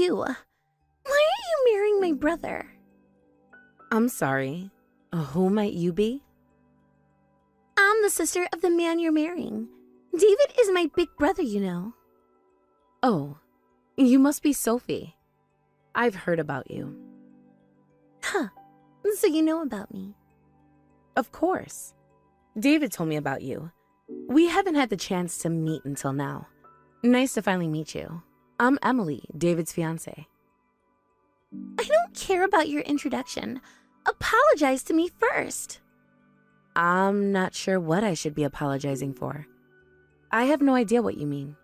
you? Why are you marrying my brother? I'm sorry. Who might you be? I'm the sister of the man you're marrying. David is my big brother, you know. Oh, you must be Sophie. I've heard about you. Huh. So you know about me. Of course. David told me about you. We haven't had the chance to meet until now. Nice to finally meet you. I'm Emily, David's fiancée. I don't care about your introduction. Apologize to me first. I'm not sure what I should be apologizing for. I have no idea what you mean.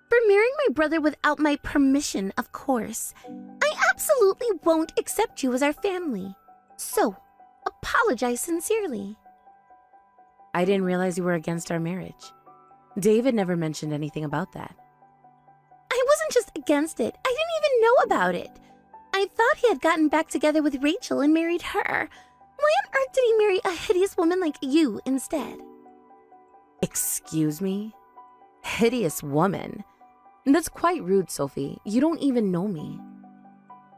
For marrying my brother without my permission, of course. I absolutely won't accept you as our family. So, apologize sincerely. I didn't realize you were against our marriage. David never mentioned anything about that. I wasn't just against it. I didn't even know about it. I thought he had gotten back together with Rachel and married her. Why on earth did he marry a hideous woman like you instead? Excuse me? Hideous woman? That's quite rude, Sophie. You don't even know me.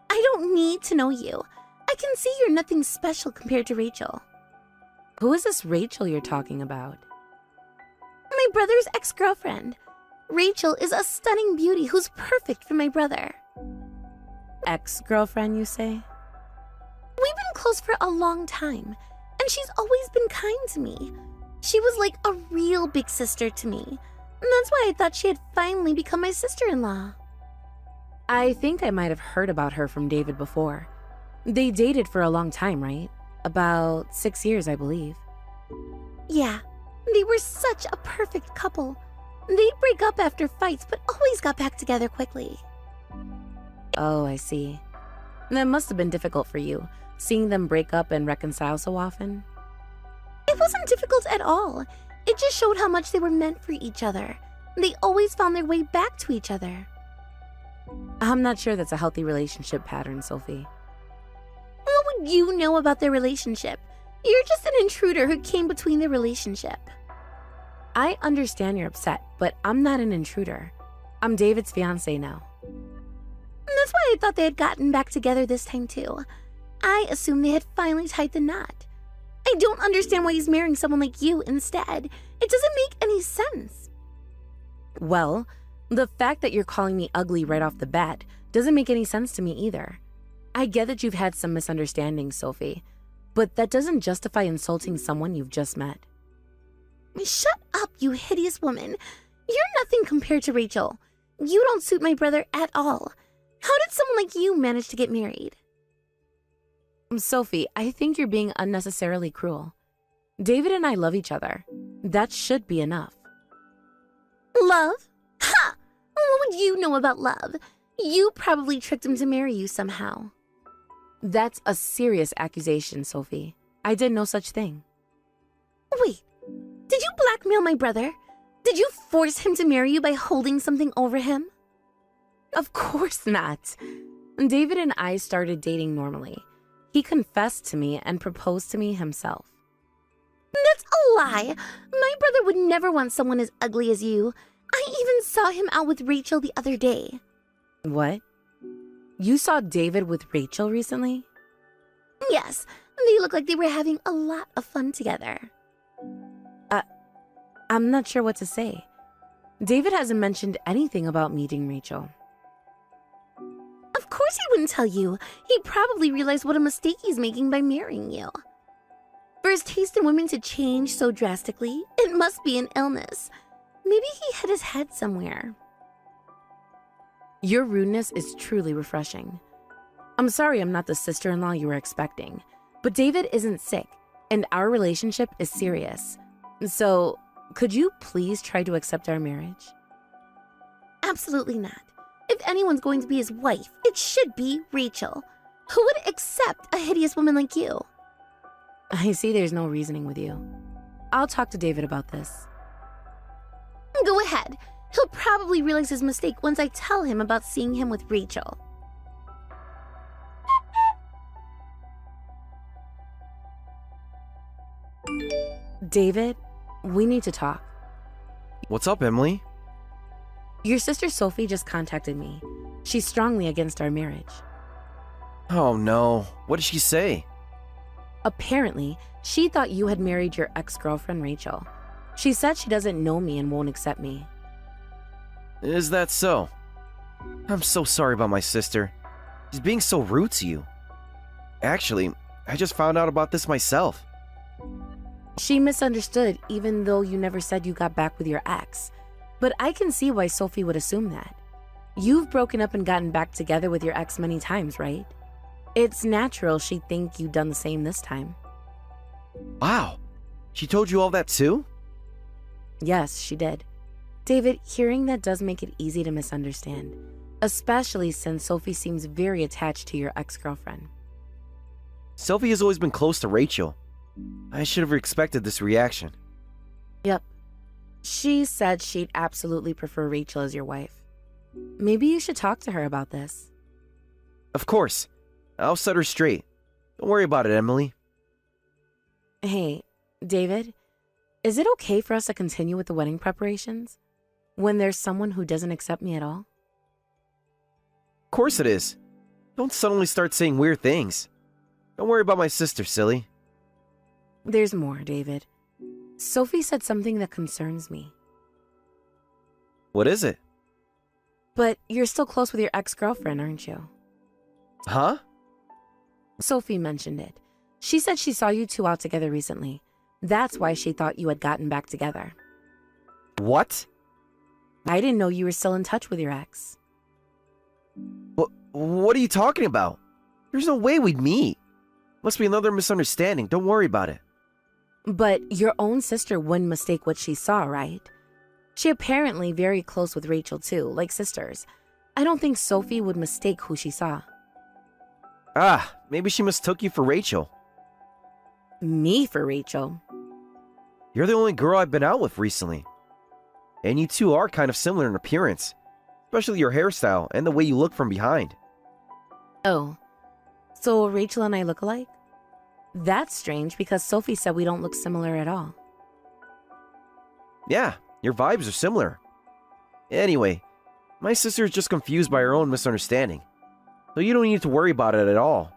I don't need to know you. I can see you're nothing special compared to Rachel. Who is this Rachel you're talking about? My brother's ex-girlfriend. Rachel is a stunning beauty who's perfect for my brother. Ex-girlfriend, you say? We've been close for a long time, and she's always been kind to me. She was like a real big sister to me, and that's why I thought she had finally become my sister-in-law. I think I might have heard about her from David before. They dated for a long time, right? About 6 years, I believe. Yeah, they were such a perfect couple. They'd break up after fights, but always got back together quickly. Oh, I see. That must have been difficult for you, seeing them break up and reconcile so often. It wasn't difficult at all. It just showed how much they were meant for each other. They always found their way back to each other. I'm not sure that's a healthy relationship pattern, Sophie. What would you know about their relationship? You're just an intruder who came between their relationship. I understand you're upset, but I'm not an intruder. I'm David's fiancée now. That's why I thought they had gotten back together this time too. I assumed they had finally tied the knot. I don't understand why he's marrying someone like you instead. It doesn't make any sense. Well, the fact that you're calling me ugly right off the bat doesn't make any sense to me either. I get that you've had some misunderstandings, Sophie, but that doesn't justify insulting someone you've just met. Shut up, you hideous woman. You're nothing compared to Rachel. You don't suit my brother at all. How did someone like you manage to get married? Sophie, I think you're being unnecessarily cruel. David and I love each other. That should be enough. Love? Ha! What would you know about love? You probably tricked him to marry you somehow. That's a serious accusation, Sophie. I did no such thing. Wait, did you blackmail my brother? Did you force him to marry you by holding something over him? Of course not. David and I started dating normally. He confessed to me and proposed to me himself. That's a lie. My brother would never want someone as ugly as you. I even saw him out with Rachel the other day. What? You saw David with Rachel recently? Yes, they look like they were having a lot of fun together. I'm not sure what to say. David hasn't mentioned anything about meeting Rachel. Of course he wouldn't tell you. He probably realized what a mistake he's making by marrying you. For his taste in women to change so drastically, it must be an illness. Maybe he hit his head somewhere. Your rudeness is truly refreshing. I'm sorry I'm not the sister-in-law you were expecting, but David isn't sick, and our relationship is serious. So, could you please try to accept our marriage? Absolutely not. If anyone's going to be his wife, it should be Rachel. Who would accept a hideous woman like you? I see there's no reasoning with you. I'll talk to David about this. Go ahead. He'll probably realize his mistake once I tell him about seeing him with Rachel. David, we need to talk. What's up, Emily? Your sister Sophie just contacted me. She's strongly against our marriage. Oh no, what did she say? Apparently, she thought you had married your ex-girlfriend Rachel. She said she doesn't know me and won't accept me. Is that so? I'm so sorry about my sister. She's being so rude to you. Actually, I just found out about this myself. She misunderstood even though you never said you got back with your ex. But I can see why Sophie would assume that. You've broken up and gotten back together with your ex many times, right? It's natural she'd think you'd done the same this time. Wow, she told you all that too? Yes, she did. David, hearing that does make it easy to misunderstand, especially since Sophie seems very attached to your ex-girlfriend. Sophie has always been close to Rachel. I should have expected this reaction. Yep. She said she'd absolutely prefer Rachel as your wife. Maybe you should talk to her about this. Of course. I'll set her straight. Don't worry about it, Emily. Hey, David, is it okay for us to continue with the wedding preparations when there's someone who doesn't accept me at all? Of course it is. Don't suddenly start saying weird things. Don't worry about my sister, silly. There's more, David. Sophie said something that concerns me. What is it? But you're still close with your ex-girlfriend, aren't you? Huh? Sophie mentioned it. She said she saw you two out together recently. That's why she thought you had gotten back together. What? I didn't know you were still in touch with your ex. What are you talking about? There's no way we'd meet. Must be another misunderstanding. Don't worry about it. But your own sister wouldn't mistake what she saw, right? She apparently very close with Rachel too, like sisters. I don't think Sophie would mistake who she saw. Ah, maybe she mistook you for Rachel. Me for Rachel? You're the only girl I've been out with recently. And you two are kind of similar in appearance, especially your hairstyle and the way you look from behind. Oh, so Rachel and I look alike? That's strange because Sophie said we don't look similar at all. Yeah, your vibes are similar. Anyway, my sister is just confused by her own misunderstanding, so you don't need to worry about it at all.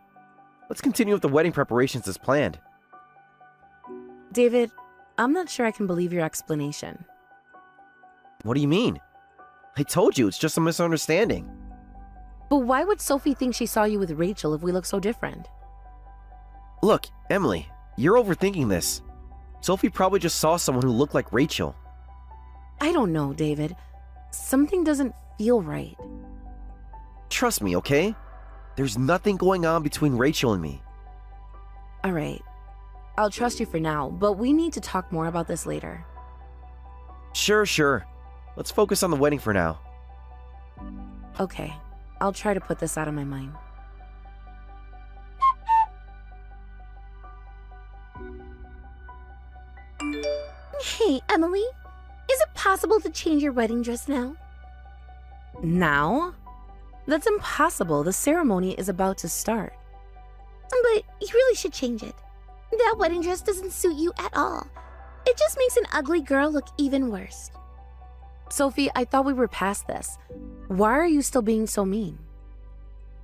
Let's continue with the wedding preparations as planned. David, I'm not sure I can believe your explanation. What do you mean? I told you, it's just a misunderstanding. But why would Sophie think she saw you with Rachel if we look so different? Look, Emily, you're overthinking this. Sophie probably just saw someone who looked like Rachel. I don't know, David. Something doesn't feel right. Trust me, okay? There's nothing going on between Rachel and me. All right. I'll trust you for now, but we need to talk more about this later. Sure. Let's focus on the wedding for now. Okay. I'll try to put this out of my mind. Hey, Emily, is it possible to change your wedding dress now? Now? That's impossible. The ceremony is about to start. But you really should change it. That wedding dress doesn't suit you at all. It just makes an ugly girl look even worse. Sophie, I thought we were past this. Why are you still being so mean?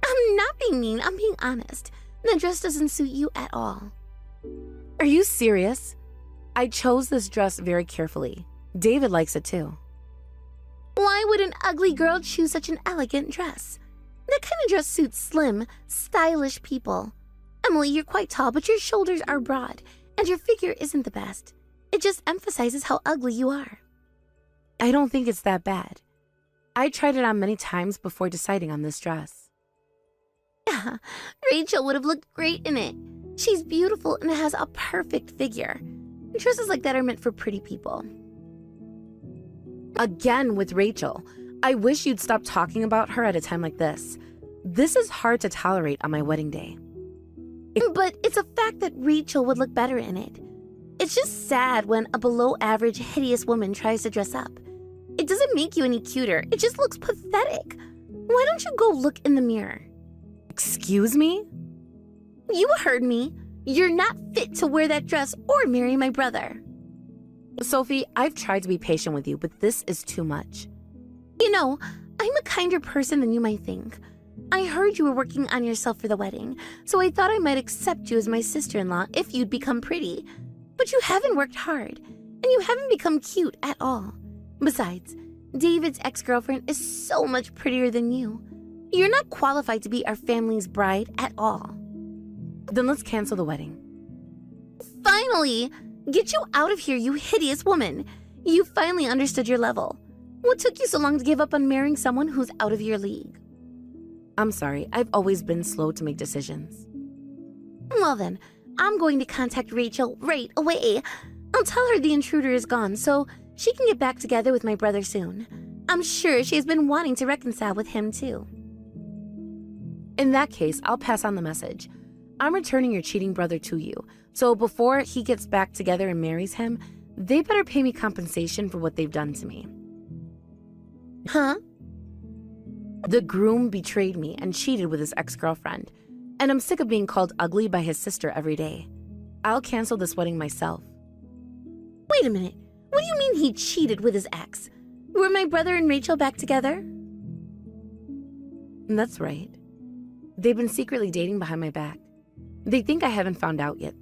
I'm not being mean, I'm being honest. The dress doesn't suit you at all. Are you serious? I chose this dress very carefully. David likes it too. Why would an ugly girl choose such an elegant dress? That kind of dress suits slim, stylish people. Emily, you're quite tall, but your shoulders are broad, and your figure isn't the best. It just emphasizes how ugly you are. I don't think it's that bad. I tried it on many times before deciding on this dress. Rachel would have looked great in it. She's beautiful and has a perfect figure. Dresses like that are meant for pretty people. Again with Rachel. I wish you'd stop talking about her at a time like this. This is hard to tolerate on my wedding day. But it's a fact that Rachel would look better in it. It's just sad when a below-average, hideous woman tries to dress up. It doesn't make you any cuter. It just looks pathetic. Why don't you go look in the mirror? Excuse me? You heard me. You're not fit to wear that dress or marry my brother. Sophie, I've tried to be patient with you, but this is too much. You know, I'm a kinder person than you might think. I heard you were working on yourself for the wedding, so I thought I might accept you as my sister-in-law if you'd become pretty. But you haven't worked hard, and you haven't become cute at all. Besides, David's ex-girlfriend is so much prettier than you. You're not qualified to be our family's bride at all. Then let's cancel the wedding. Finally! Get you out of here, you hideous woman! You finally understood your level. What took you so long to give up on marrying someone who's out of your league? I'm sorry, I've always been slow to make decisions. Well then, I'm going to contact Rachel right away. I'll tell her the intruder is gone so she can get back together with my brother soon. I'm sure she has been wanting to reconcile with him too. In that case, I'll pass on the message. I'm returning your cheating brother to you, so before he gets back together and marries him, they better pay me compensation for what they've done to me. Huh? The groom betrayed me and cheated with his ex-girlfriend, and I'm sick of being called ugly by his sister every day. I'll cancel this wedding myself. Wait a minute. What do you mean he cheated with his ex? Were my brother and Rachel back together? That's right. They've been secretly dating behind my back. They think I haven't found out yet.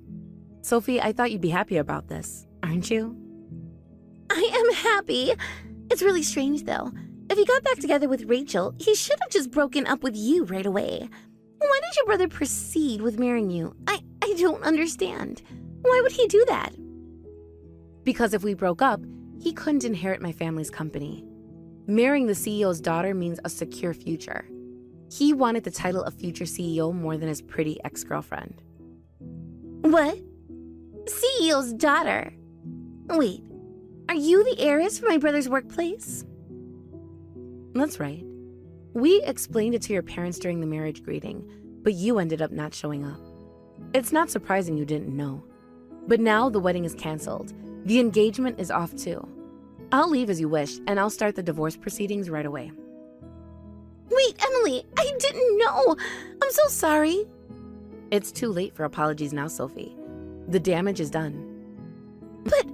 Sophie, I thought you'd be happy about this, aren't you? I am happy. It's really strange, though. If he got back together with Rachel, he should have just broken up with you right away. Why did your brother proceed with marrying you? I don't understand. Why would he do that? Because if we broke up, he couldn't inherit my family's company. Marrying the CEO's daughter means a secure future. He wanted the title of future CEO more than his pretty ex-girlfriend. What? CEO's daughter? Wait, are you the heiress for my brother's workplace? That's right. We explained it to your parents during the marriage greeting, but you ended up not showing up. It's not surprising you didn't know. But now the wedding is canceled. The engagement is off too. I'll leave as you wish, and I'll start the divorce proceedings right away. Wait, Emily, I didn't know. I'm so sorry. It's too late for apologies now, Sophie. The damage is done. But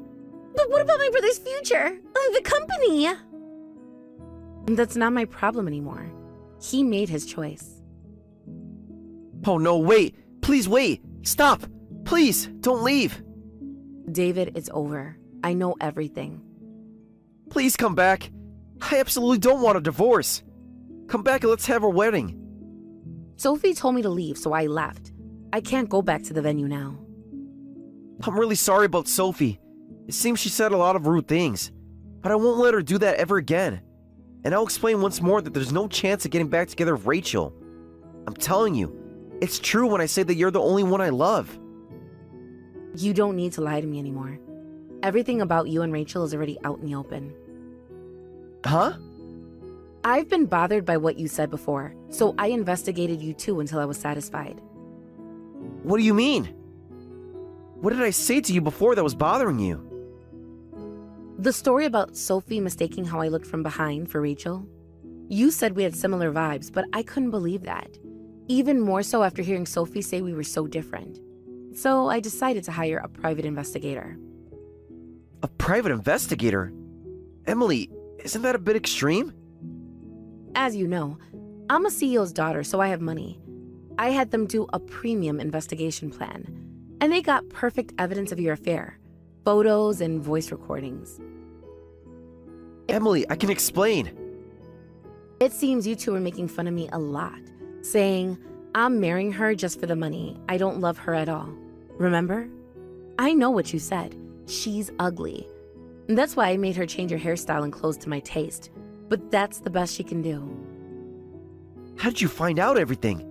what about my brother's future? The company? That's not my problem anymore. He made his choice. Oh no, wait! Please wait! Stop! Please, don't leave! David, it's over. I know everything. Please come back! I absolutely don't want a divorce! Come back and let's have our wedding! Sophie told me to leave, so I left. I can't go back to the venue now. I'm really sorry about Sophie. It seems she said a lot of rude things, but I won't let her do that ever again. And I'll explain once more that there's no chance of getting back together with Rachel. I'm telling you, it's true when I say that you're the only one I love. You don't need to lie to me anymore. Everything about you and Rachel is already out in the open. Huh? I've been bothered by what you said before, so I investigated you too until I was satisfied. What do you mean? What did I say to you before that was bothering you? The story about Sophie mistaking how I looked from behind for Rachel. You said we had similar vibes, but I couldn't believe that. Even more so after hearing Sophie say we were so different. So I decided to hire a private investigator. A private investigator? Emily, isn't that a bit extreme? As you know, I'm a CEO's daughter, so I have money. I had them do a premium investigation plan, and they got perfect evidence of your affair. Photos and voice recordings. Emily, I can explain. It seems you two are making fun of me a lot, saying, I'm marrying her just for the money. I don't love her at all. Remember? I know what you said. She's ugly. And that's why I made her change her hairstyle and clothes to my taste. But that's the best she can do. How did you find out everything?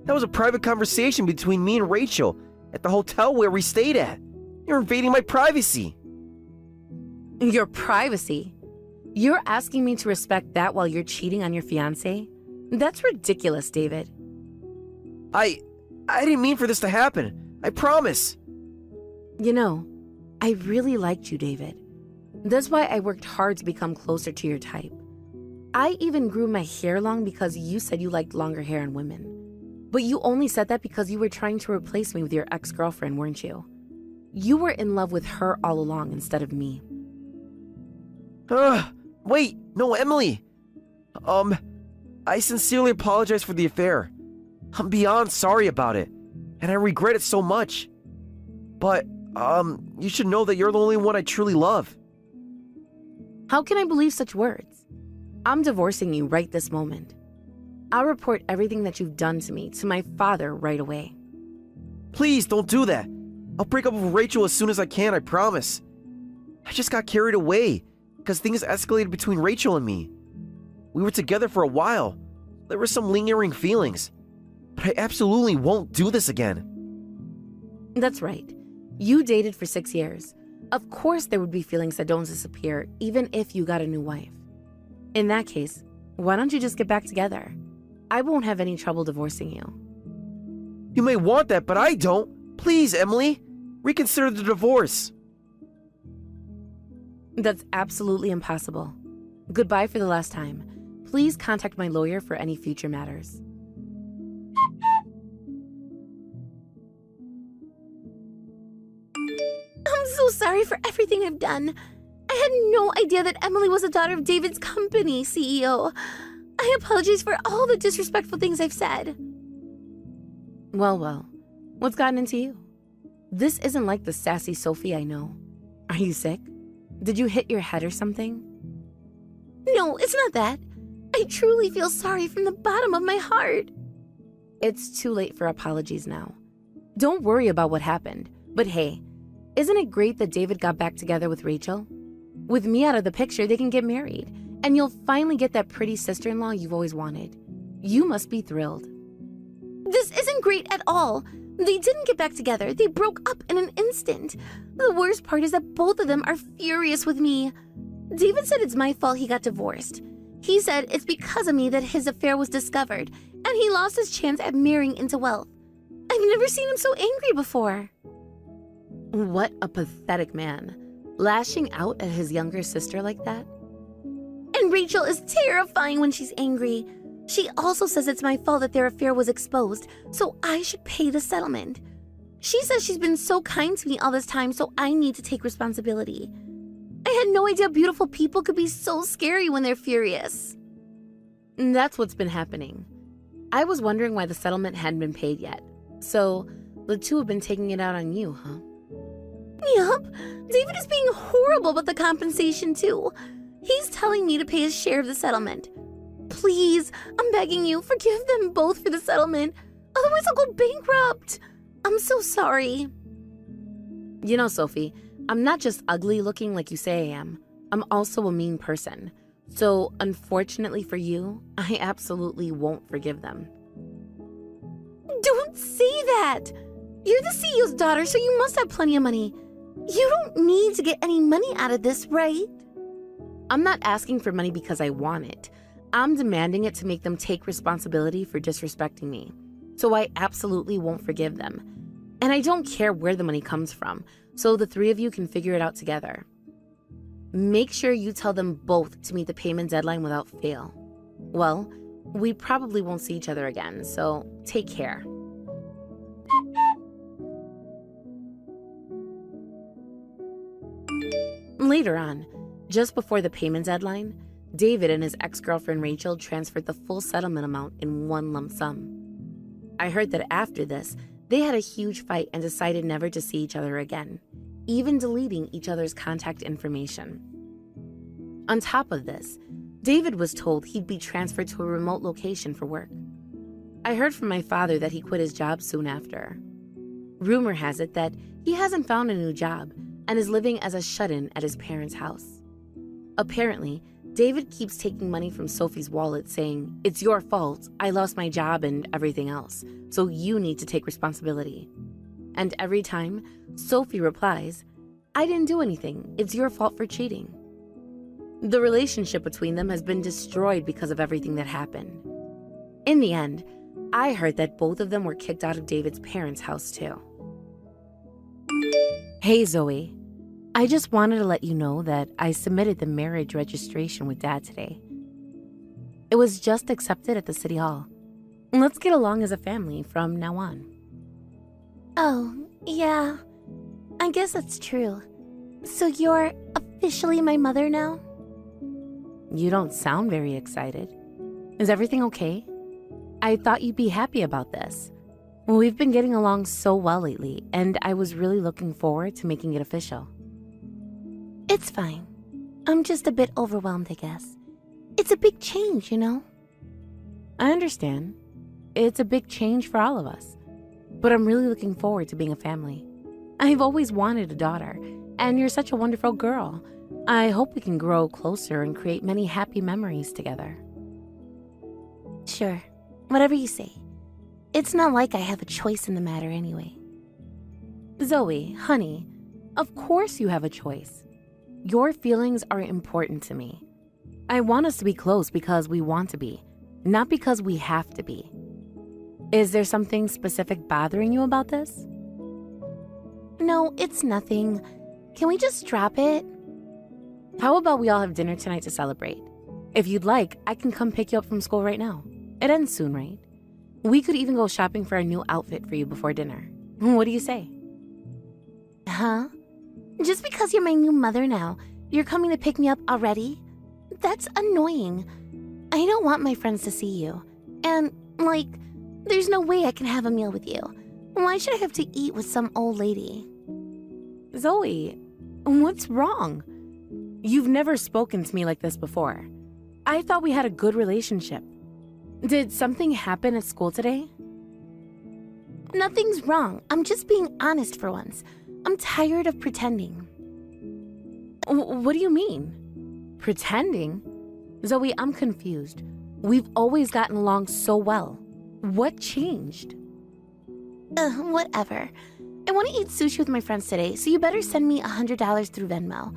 That was a private conversation between me and Rachel at the hotel where we stayed at. You're invading my privacy. Your privacy? You're asking me to respect that while you're cheating on your fiancé? That's ridiculous, David. I didn't mean for this to happen. I promise. You know, I really liked you, David. That's why I worked hard to become closer to your type. I even grew my hair long because you said you liked longer hair in women. But you only said that because you were trying to replace me with your ex-girlfriend, weren't you? You were in love with her all along instead of me. Wait, no, Emily. I sincerely apologize for the affair. I'm beyond sorry about it, and I regret it so much. But, you should know that you're the only one I truly love. How can I believe such words? I'm divorcing you right this moment. I'll report everything that you've done to me to my father right away. Please, don't do that. I'll break up with Rachel as soon as I can, I promise. I just got carried away, because things escalated between Rachel and me. We were together for a while. There were some lingering feelings. But I absolutely won't do this again. That's right. You dated for 6 years. Of course there would be feelings that don't disappear, even if you got a new wife. In that case, why don't you just get back together? I won't have any trouble divorcing you. You may want that, but I don't. Please, Emily, reconsider the divorce. That's absolutely impossible. Goodbye for the last time. Please contact my lawyer for any future matters. I'm so sorry for everything I've done. I had no idea that Emily was a daughter of David's company CEO. I apologize for all the disrespectful things I've said. Well, what's gotten into you? This isn't like the sassy Sophie I know. Are you sick? Did you hit your head or something? No, it's not that. I truly feel sorry from the bottom of my heart. It's too late for apologies now. Don't worry about what happened. But hey, isn't it great that David got back together with Rachel? With me out of the picture, they can get married, and you'll finally get that pretty sister-in-law you've always wanted. You must be thrilled. This isn't great at all. They didn't get back together. They broke up in an instant. The worst part is that both of them are furious with me. David said it's my fault he got divorced. He said it's because of me that his affair was discovered, and he lost his chance at marrying into wealth. I've never seen him so angry before. What a pathetic man. Lashing out at his younger sister like that? And Rachel is terrifying when she's angry. She also says it's my fault that their affair was exposed, so I should pay the settlement. She says she's been so kind to me all this time, so I need to take responsibility. I had no idea beautiful people could be so scary when they're furious. That's what's been happening. I was wondering why the settlement hadn't been paid yet. So, the two have been taking it out on you, huh? Yup. David is being horrible about the compensation, too. He's telling me to pay his share of the settlement. Please, I'm begging you, forgive them both for the settlement. Otherwise, I'll go bankrupt. I'm so sorry. You know, Sophie, I'm not just ugly looking like you say I am. I'm also a mean person. So, unfortunately for you, I absolutely won't forgive them. Don't say that. You're the CEO's daughter, so you must have plenty of money. You don't need to get any money out of this, right? I'm not asking for money because I want it. I'm demanding it to make them take responsibility for disrespecting me. So I absolutely won't forgive them. And I don't care where the money comes from, so the three of you can figure it out together. Make sure you tell them both to meet the payment deadline without fail. Well, we probably won't see each other again, so take care. Later on, just before the payment deadline, David and his ex-girlfriend Rachel transferred the full settlement amount in one lump sum. I heard that after this, they had a huge fight and decided never to see each other again, even deleting each other's contact information. On top of this, David was told he'd be transferred to a remote location for work. I heard from my father that he quit his job soon after. Rumor has it that he hasn't found a new job and is living as a shut-in at his parents' house. Apparently, David keeps taking money from Sophie's wallet saying, "It's your fault, I lost my job and everything else, so you need to take responsibility." And every time, Sophie replies, "I didn't do anything, it's your fault for cheating." The relationship between them has been destroyed because of everything that happened. In the end, I heard that both of them were kicked out of David's parents' house too. Hey Zoe, I just wanted to let you know that I submitted the marriage registration with Dad today. It was just accepted at the City Hall. Let's get along as a family from now on. Oh, yeah. I guess that's true. So you're officially my mother now? You don't sound very excited. Is everything okay? I thought you'd be happy about this. We've been getting along so well lately, and I was really looking forward to making it official. It's fine. I'm just a bit overwhelmed, I guess. It's a big change, you know? I understand. It's a big change for all of us. But I'm really looking forward to being a family. I've always wanted a daughter, and you're such a wonderful girl. I hope we can grow closer and create many happy memories together. Sure, whatever you say. It's not like I have a choice in the matter anyway. Zoe, honey, of course you have a choice. Your feelings are important to me. I want us to be close because we want to be, not because we have to be. Is there something specific bothering you about this? No, it's nothing. Can we just drop it? How about we all have dinner tonight to celebrate? If you'd like, I can come pick you up from school right now. It ends soon, right? We could even go shopping for a new outfit for you before dinner. What do you say? Huh? Just because you're my new mother now, you're coming to pick me up already? That's annoying. I don't want my friends to see you. And, there's no way I can have a meal with you. Why should I have to eat with some old lady? Zoe, what's wrong? You've never spoken to me like this before. I thought we had a good relationship. Did something happen at school today? Nothing's wrong. I'm just being honest for once. I'm tired of pretending. What do you mean? Pretending? Zoe, I'm confused. We've always gotten along so well. What changed? Whatever. I want to eat sushi with my friends today, so you better send me $100 through Venmo.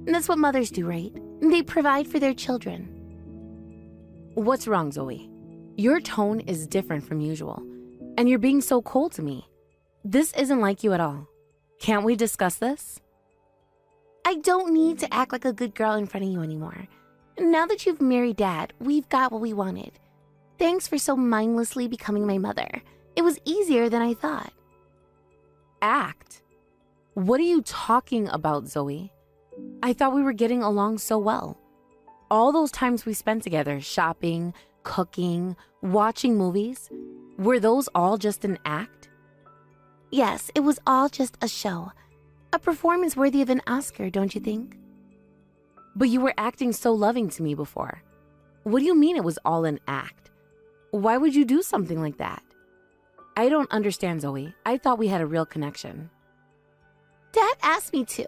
That's what mothers do, right? They provide for their children. What's wrong, Zoe? Your tone is different from usual, and you're being so cold to me. This isn't like you at all. Can't we discuss this? I don't need to act like a good girl in front of you anymore. Now that you've married Dad, we've got what we wanted. Thanks for so mindlessly becoming my mother. It was easier than I thought. Act? What are you talking about, Zoe? I thought we were getting along so well. All those times we spent together, shopping, cooking, watching movies, were those all just an act? Yes, it was all just a show. A performance worthy of an Oscar, don't you think? But you were acting so loving to me before. What do you mean it was all an act? Why would you do something like that? I don't understand, Zoe. I thought we had a real connection. Dad asked me to.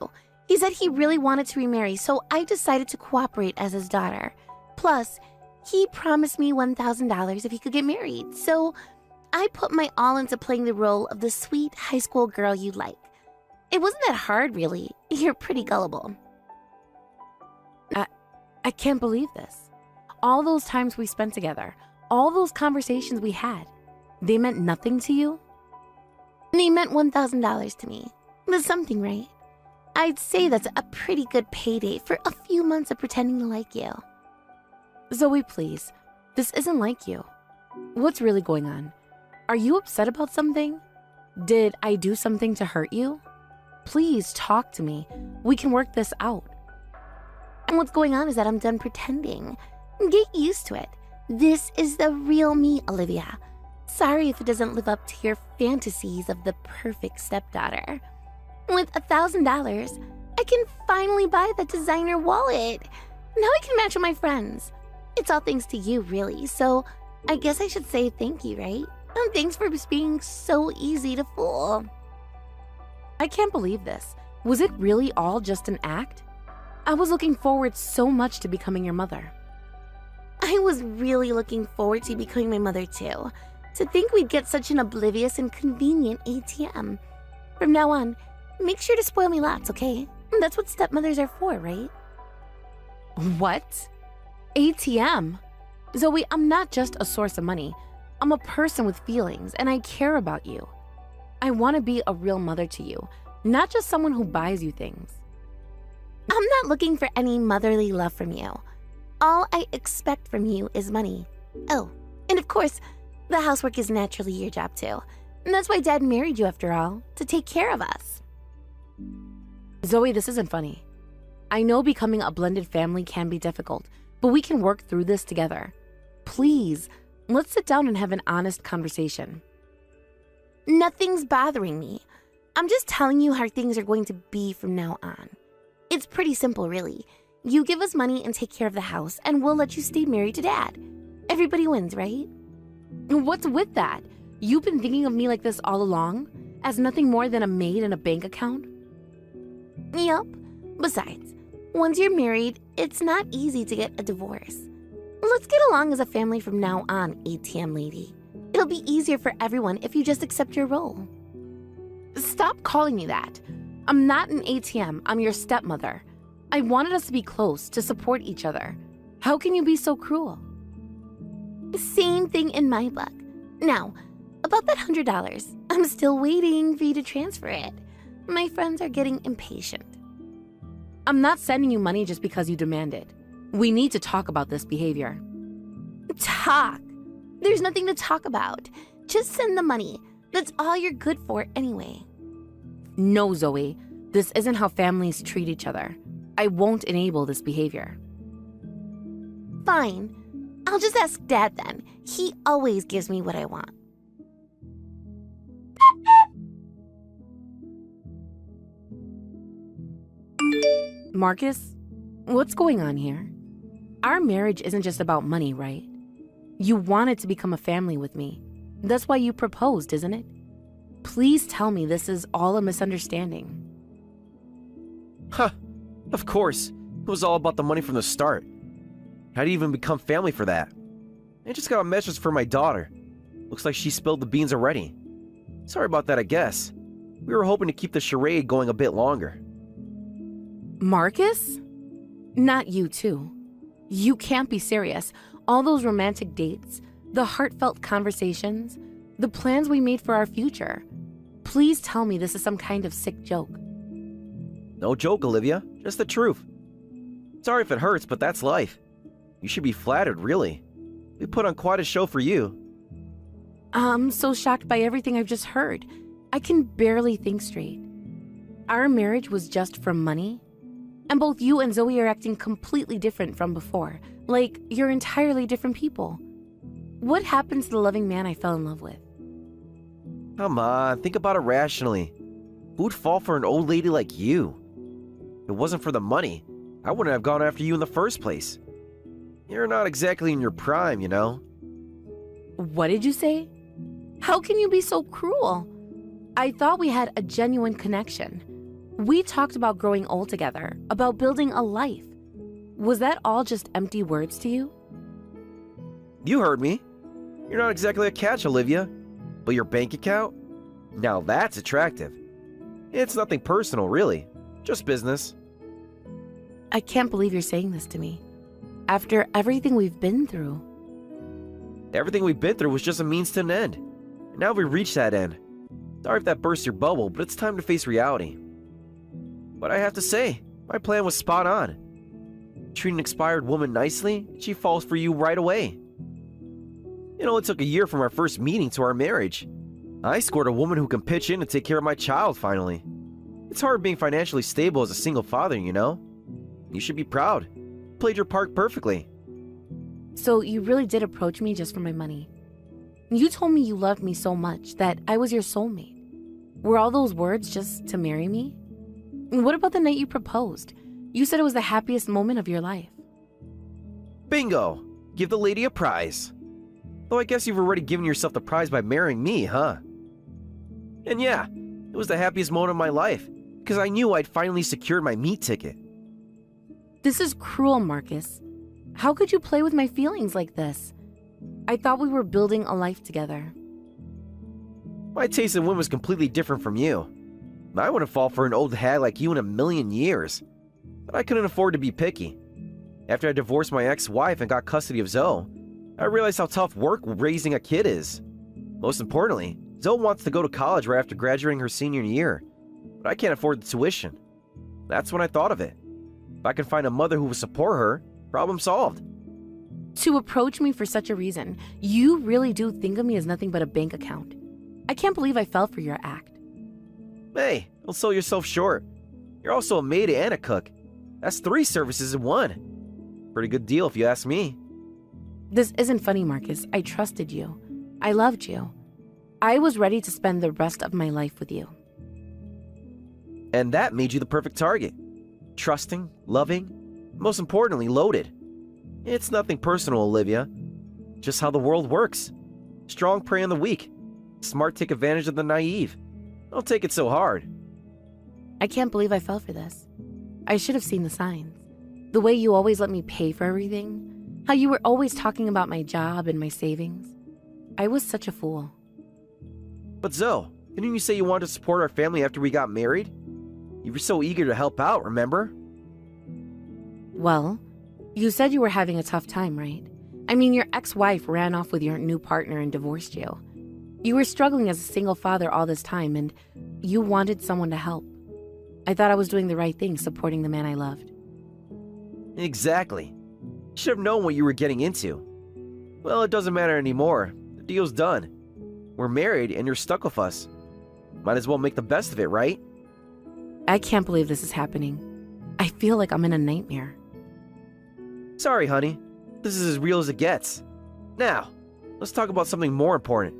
He said he really wanted to remarry, so I decided to cooperate as his daughter. Plus, he promised me $1,000 if he could get married, so I put my all into playing the role of the sweet high school girl you like. It wasn't that hard, really. You're pretty gullible. I can't believe this. All those times we spent together, all those conversations we had, they meant nothing to you? They meant $1,000 to me. That's something, right? I'd say that's a pretty good payday for a few months of pretending to like you. Zoe, please. This isn't like you. What's really going on? Are you upset about something? Did I do something to hurt you? Please talk to me. We can work this out. And what's going on is that I'm done pretending. Get used to it. This is the real me, Olivia. Sorry if it doesn't live up to your fantasies of the perfect stepdaughter. With $1,000, I can finally buy that designer wallet. Now I can match with my friends. It's all thanks to you, really, so I guess I should say thank you, right? And thanks for being so easy to fool. I can't believe this. Was it really all just an act? I was looking forward so much to becoming your mother. I was really looking forward to becoming my mother, too. To think we'd get such an oblivious and convenient ATM. From now on, make sure to spoil me lots, okay? That's what stepmothers are for, right? What? ATM? Zoe, I'm not just a source of money. I'm a person with feelings, and I care about you. I want to be a real mother to you, not just someone who buys you things. I'm not looking for any motherly love from you. All I expect from you is money. Oh, and of course, the housework is naturally your job too. And that's why Dad married you after all, to take care of us. Zoe, this isn't funny. I know becoming a blended family can be difficult, but we can work through this together. Please, let's sit down and have an honest conversation. Nothing's bothering me. I'm just telling you how things are going to be from now on. It's pretty simple, really. You give us money and take care of the house, and we'll let you stay married to Dad. Everybody wins, right? What's with that? You've been thinking of me like this all along, as nothing more than a maid and a bank account? Yup. Besides, once you're married, it's not easy to get a divorce. Let's get along as a family from now on, ATM lady. It'll be easier for everyone if you just accept your role. Stop calling me that. I'm not an ATM, I'm your stepmother. I wanted us to be close, to support each other. How can you be so cruel? Same thing in my book. Now, about that $100, I'm still waiting for you to transfer it. My friends are getting impatient. I'm not sending you money just because you demand it. We need to talk about this behavior. Talk? There's nothing to talk about. Just send the money. That's all you're good for anyway. No, Zoe. This isn't how families treat each other. I won't enable this behavior. Fine. I'll just ask Dad then. He always gives me what I want. Marcus, what's going on here? Our marriage isn't just about money, right? You wanted to become a family with me. That's why you proposed, isn't it? Please tell me this is all a misunderstanding. Huh. Of course. It was all about the money from the start. How do you even become family for that? I just got a message from my daughter. Looks like she spilled the beans already. Sorry about that, I guess. We were hoping to keep the charade going a bit longer. Marcus? Not you too. You can't be serious. All those romantic dates, the heartfelt conversations, the plans we made for our future. Please tell me this is some kind of sick joke. No joke, Olivia. Just the truth. Sorry if it hurts, but that's life. You should be flattered, really. We put on quite a show for you. I'm so shocked by everything I've just heard. I can barely think straight. Our marriage was just for money? And both you and Zoe are acting completely different from before. Like you're entirely different people. What happened to the loving man I fell in love with? Come on, think about it rationally. Who'd fall for an old lady like you? If it wasn't for the money, I wouldn't have gone after you in the first place. You're not exactly in your prime, you know? What did you say? How can you be so cruel? I thought we had a genuine connection. We talked about growing old together, about building a life. Was that all just empty words to you? You heard me. You're not exactly a catch, Olivia. But your bank account? Now that's attractive. It's nothing personal, really. Just business. I can't believe you're saying this to me. After everything we've been through. Everything we've been through was just a means to an end. And now we've reached that end. Sorry if that burst your bubble, but it's time to face reality. But I have to say, my plan was spot on. Treat an expired woman nicely, she falls for you right away. It only took a year from our first meeting to our marriage. I scored a woman who can pitch in and take care of my child finally. It's hard being financially stable as a single father, you know? You should be proud. Played your part perfectly. So you really did approach me just for my money. You told me you loved me so much, that I was your soulmate. Were all those words just to marry me? What about the night you proposed? You said it was the happiest moment of your life. Bingo! Give the lady a prize. Though I guess you've already given yourself the prize by marrying me, huh? And yeah, it was the happiest moment of my life, because I knew I'd finally secured my meat ticket. This is cruel, Marcus. How could you play with my feelings like this? I thought we were building a life together. My taste in women was completely different from you. I wouldn't fall for an old hag like you in a million years. But I couldn't afford to be picky. After I divorced my ex-wife and got custody of Zoe, I realized how tough work raising a kid is. Most importantly, Zoe wants to go to college right after graduating her senior year, but I can't afford the tuition. That's when I thought of it. If I can find a mother who will support her, problem solved. To approach me for such a reason, you really do think of me as nothing but a bank account. I can't believe I fell for your act. Hey, don't sell yourself short. You're also a maid and a cook. That's 3 services in one. Pretty good deal if you ask me. This isn't funny, Marcus. I trusted you. I loved you. I was ready to spend the rest of my life with you. And that made you the perfect target. Trusting, loving, most importantly, loaded. It's nothing personal, Olivia. Just how the world works. Strong prey on the weak. Smart take advantage of the naive. Don't take it so hard. I can't believe I fell for this. I should have seen the signs. The way you always let me pay for everything. How you were always talking about my job and my savings. I was such a fool. But Zoe, didn't you say you wanted to support our family after we got married? You were so eager to help out, remember? Well, you said you were having a tough time, right? I mean, your ex-wife ran off with your new partner and divorced you. You were struggling as a single father all this time, and you wanted someone to help. I thought I was doing the right thing, supporting the man I loved. Exactly. You should have known what you were getting into. Well, it doesn't matter anymore. The deal's done. We're married and you're stuck with us. Might as well make the best of it, right? I can't believe this is happening. I feel like I'm in a nightmare. Sorry, honey. This is as real as it gets. Now, let's talk about something more important.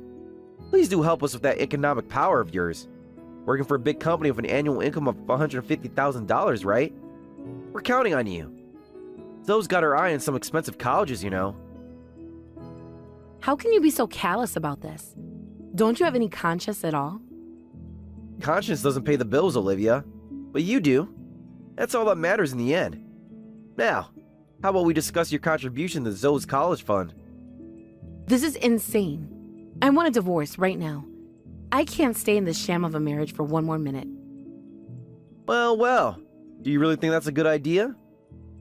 Please do help us with that economic power of yours. Working for a big company with an annual income of $150,000, right? We're counting on you. Zoe's got her eye on some expensive colleges, you know. How can you be so callous about this? Don't you have any conscience at all? Conscience doesn't pay the bills, Olivia. But you do. That's all that matters in the end. Now, how about we discuss your contribution to Zoe's college fund? This is insane. I want a divorce right now. I can't stay in this sham of a marriage for one more minute. Well. Do you really think that's a good idea?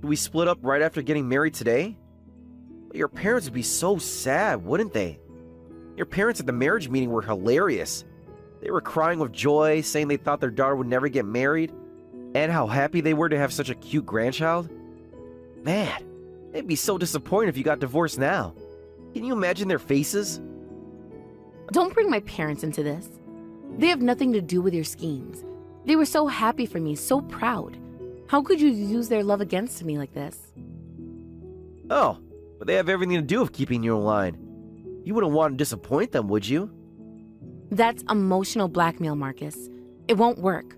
Do we split up right after getting married today? Your parents would be so sad, wouldn't they? Your parents at the marriage meeting were hilarious. They were crying with joy, saying they thought their daughter would never get married, and how happy they were to have such a cute grandchild. Man, they'd be so disappointed if you got divorced now. Can you imagine their faces? Don't bring my parents into this. They have nothing to do with your schemes. They were so happy for me, so proud. How could you use their love against me like this? Oh, but they have everything to do with keeping you in line. You wouldn't want to disappoint them, would you? That's emotional blackmail, Marcus. It won't work.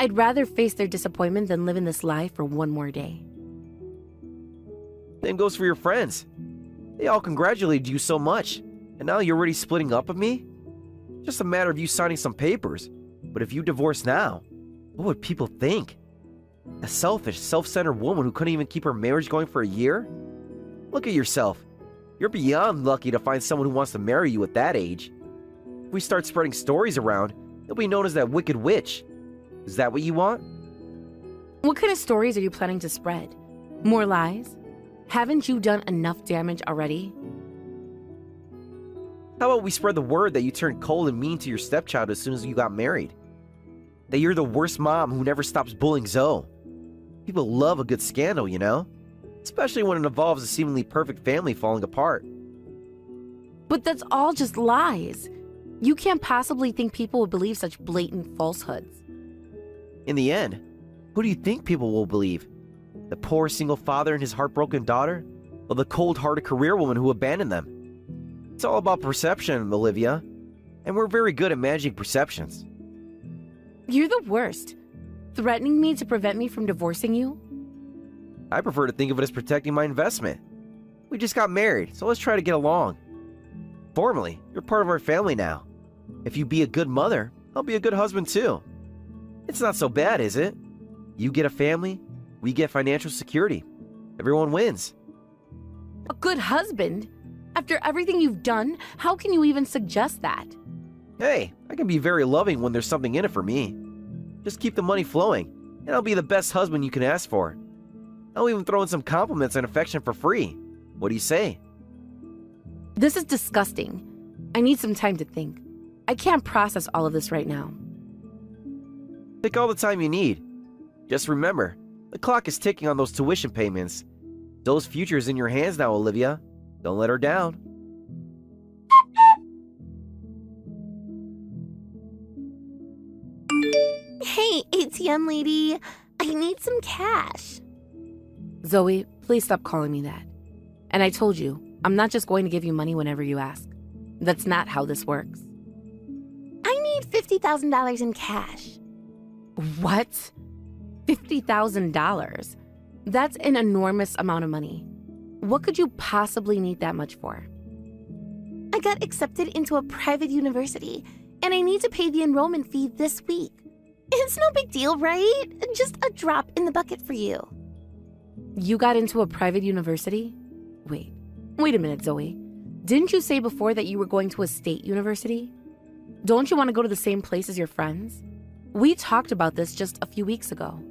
I'd rather face their disappointment than live in this lie for one more day. Same goes for your friends. They all congratulated you so much, and now you're already splitting up with me? Just a matter of you signing some papers. But if you divorce now, what would people think? A selfish, self-centered woman who couldn't even keep her marriage going for a year? Look at yourself. You're beyond lucky to find someone who wants to marry you at that age. If we start spreading stories around, you'll be known as that wicked witch. Is that what you want? What kind of stories are you planning to spread? More lies? Haven't you done enough damage already? How about we spread the word that you turned cold and mean to your stepchild as soon as you got married? That you're the worst mom who never stops bullying Zoe. People love a good scandal, you know? Especially when it involves a seemingly perfect family falling apart. But that's all just lies. You can't possibly think people would believe such blatant falsehoods. In the end, who do you think people will believe? The poor single father and his heartbroken daughter? Or the cold-hearted career woman who abandoned them? It's all about perception, Olivia. And we're very good at managing perceptions. You're the worst. Threatening me to prevent me from divorcing you? I prefer to think of it as protecting my investment. We just got married, so let's try to get along. Formally, you're part of our family now. If you be a good mother, I'll be a good husband too. It's not so bad, is it? You get a family, we get financial security. Everyone wins. A good husband? After everything you've done, how can you even suggest that? Hey, I can be very loving when there's something in it for me. Just keep the money flowing, and I'll be the best husband you can ask for. I'll even throw in some compliments and affection for free. What do you say? This is disgusting. I need some time to think. I can't process all of this right now. Take all the time you need. Just remember, the clock is ticking on those tuition payments. Zoe's future is in your hands now, Olivia. Don't let her down. Hey, ATM lady, I need some cash. Zoe, please stop calling me that. And I told you, I'm not just going to give you money whenever you ask. That's not how this works. I need $50,000 in cash. What? $50,000? That's an enormous amount of money. What could you possibly need that much for? I got accepted into a private university, and I need to pay the enrollment fee this week. It's no big deal, right? Just a drop in the bucket for you. You got into a private university? Wait a minute, Zoe. Didn't you say before that you were going to a state university? Don't you want to go to the same place as your friends? We talked about this just a few weeks ago.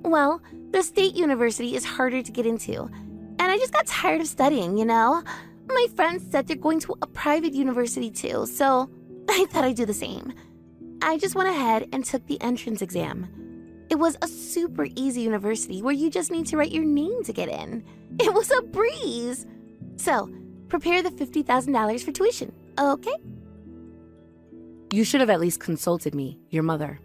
Well, the state university is harder to get into, and I just got tired of studying, My friends said they're going to a private university too, so I thought I'd do the same. I just went ahead and took the entrance exam. It was a super easy university where you just need to write your name to get in. It was a breeze. So, prepare the $50,000 for tuition, okay? You should have at least consulted me, your mother.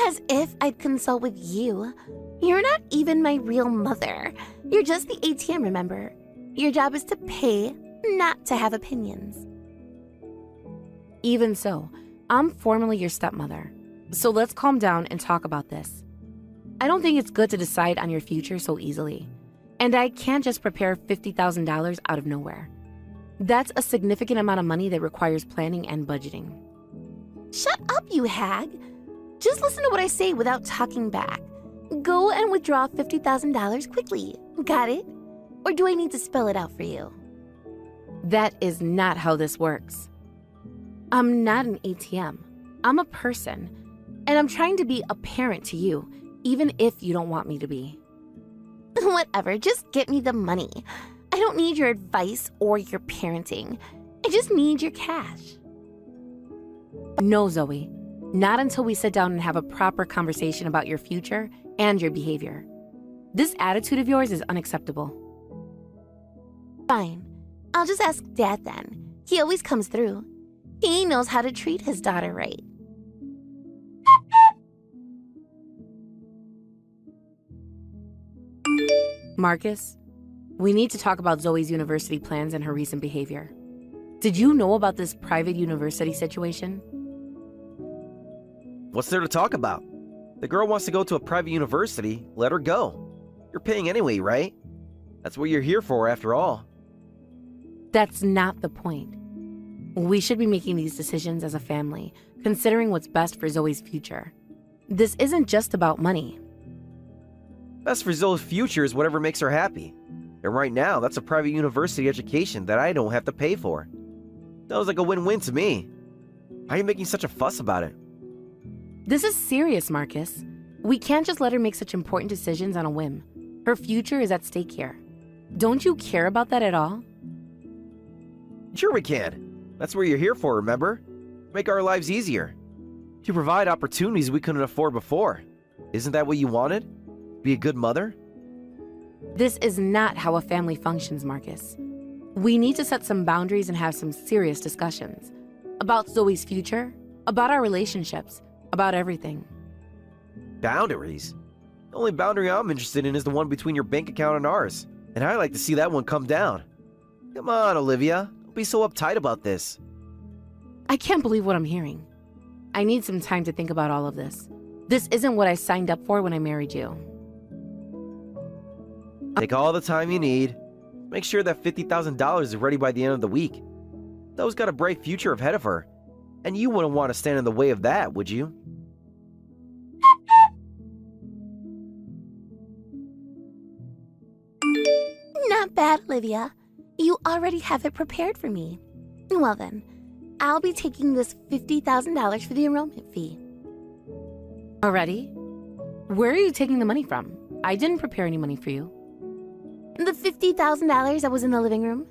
As if I'd consult with you. You're not even my real mother. You're just the ATM, remember? Your job is to pay, not to have opinions. Even so, I'm formally your stepmother. So let's calm down and talk about this. I don't think it's good to decide on your future so easily. And I can't just prepare $50,000 out of nowhere. That's a significant amount of money that requires planning and budgeting. Shut up, you hag. Just listen to what I say without talking back. Go and withdraw $50,000 quickly. Got it? Or do I need to spell it out for you? That is not how this works. I'm not an ATM. I'm a person. And I'm trying to be a parent to you, even if you don't want me to be. Whatever, just get me the money. I don't need your advice or your parenting. I just need your cash. No, Zoe. Not until we sit down and have a proper conversation about your future and your behavior. This attitude of yours is unacceptable. Fine. I'll just ask Dad then. He always comes through. He knows how to treat his daughter right. Marcus, we need to talk about Zoe's university plans and her recent behavior. Did you know about this private university situation? What's there to talk about? The girl wants to go to a private university, let her go. You're paying anyway, right? That's what you're here for, after all. That's not the point. We should be making these decisions as a family, considering what's best for Zoe's future. This isn't just about money. Best for Zoe's future is whatever makes her happy. And right now, that's a private university education that I don't have to pay for. Sounds like a win-win to me. Why are you making such a fuss about it? This is serious, Marcus. We can't just let her make such important decisions on a whim. Her future is at stake here. Don't you care about that at all? Sure we can. That's what you're here for, remember? Make our lives easier. To provide opportunities we couldn't afford before. Isn't that what you wanted? Be a good mother? This is not how a family functions, Marcus. We need to set some boundaries and have some serious discussions. About Zoe's future, about our relationships, about everything. Boundaries? The only boundary I'm interested in is the one between your bank account and ours. And I like to see that one come down. Come on, Olivia. Don't be so uptight about this. I can't believe what I'm hearing. I need some time to think about all of this. This isn't what I signed up for when I married you. Take all the time you need. Make sure that $50,000 is ready by the end of the week. Zoe's got a bright future ahead of her. And you wouldn't want to stand in the way of that, would you? Not bad, Olivia. You already have it prepared for me. Well then, I'll be taking this $50,000 for the enrollment fee. Already? Where are you taking the money from? I didn't prepare any money for you. The $50,000 that was in the living room,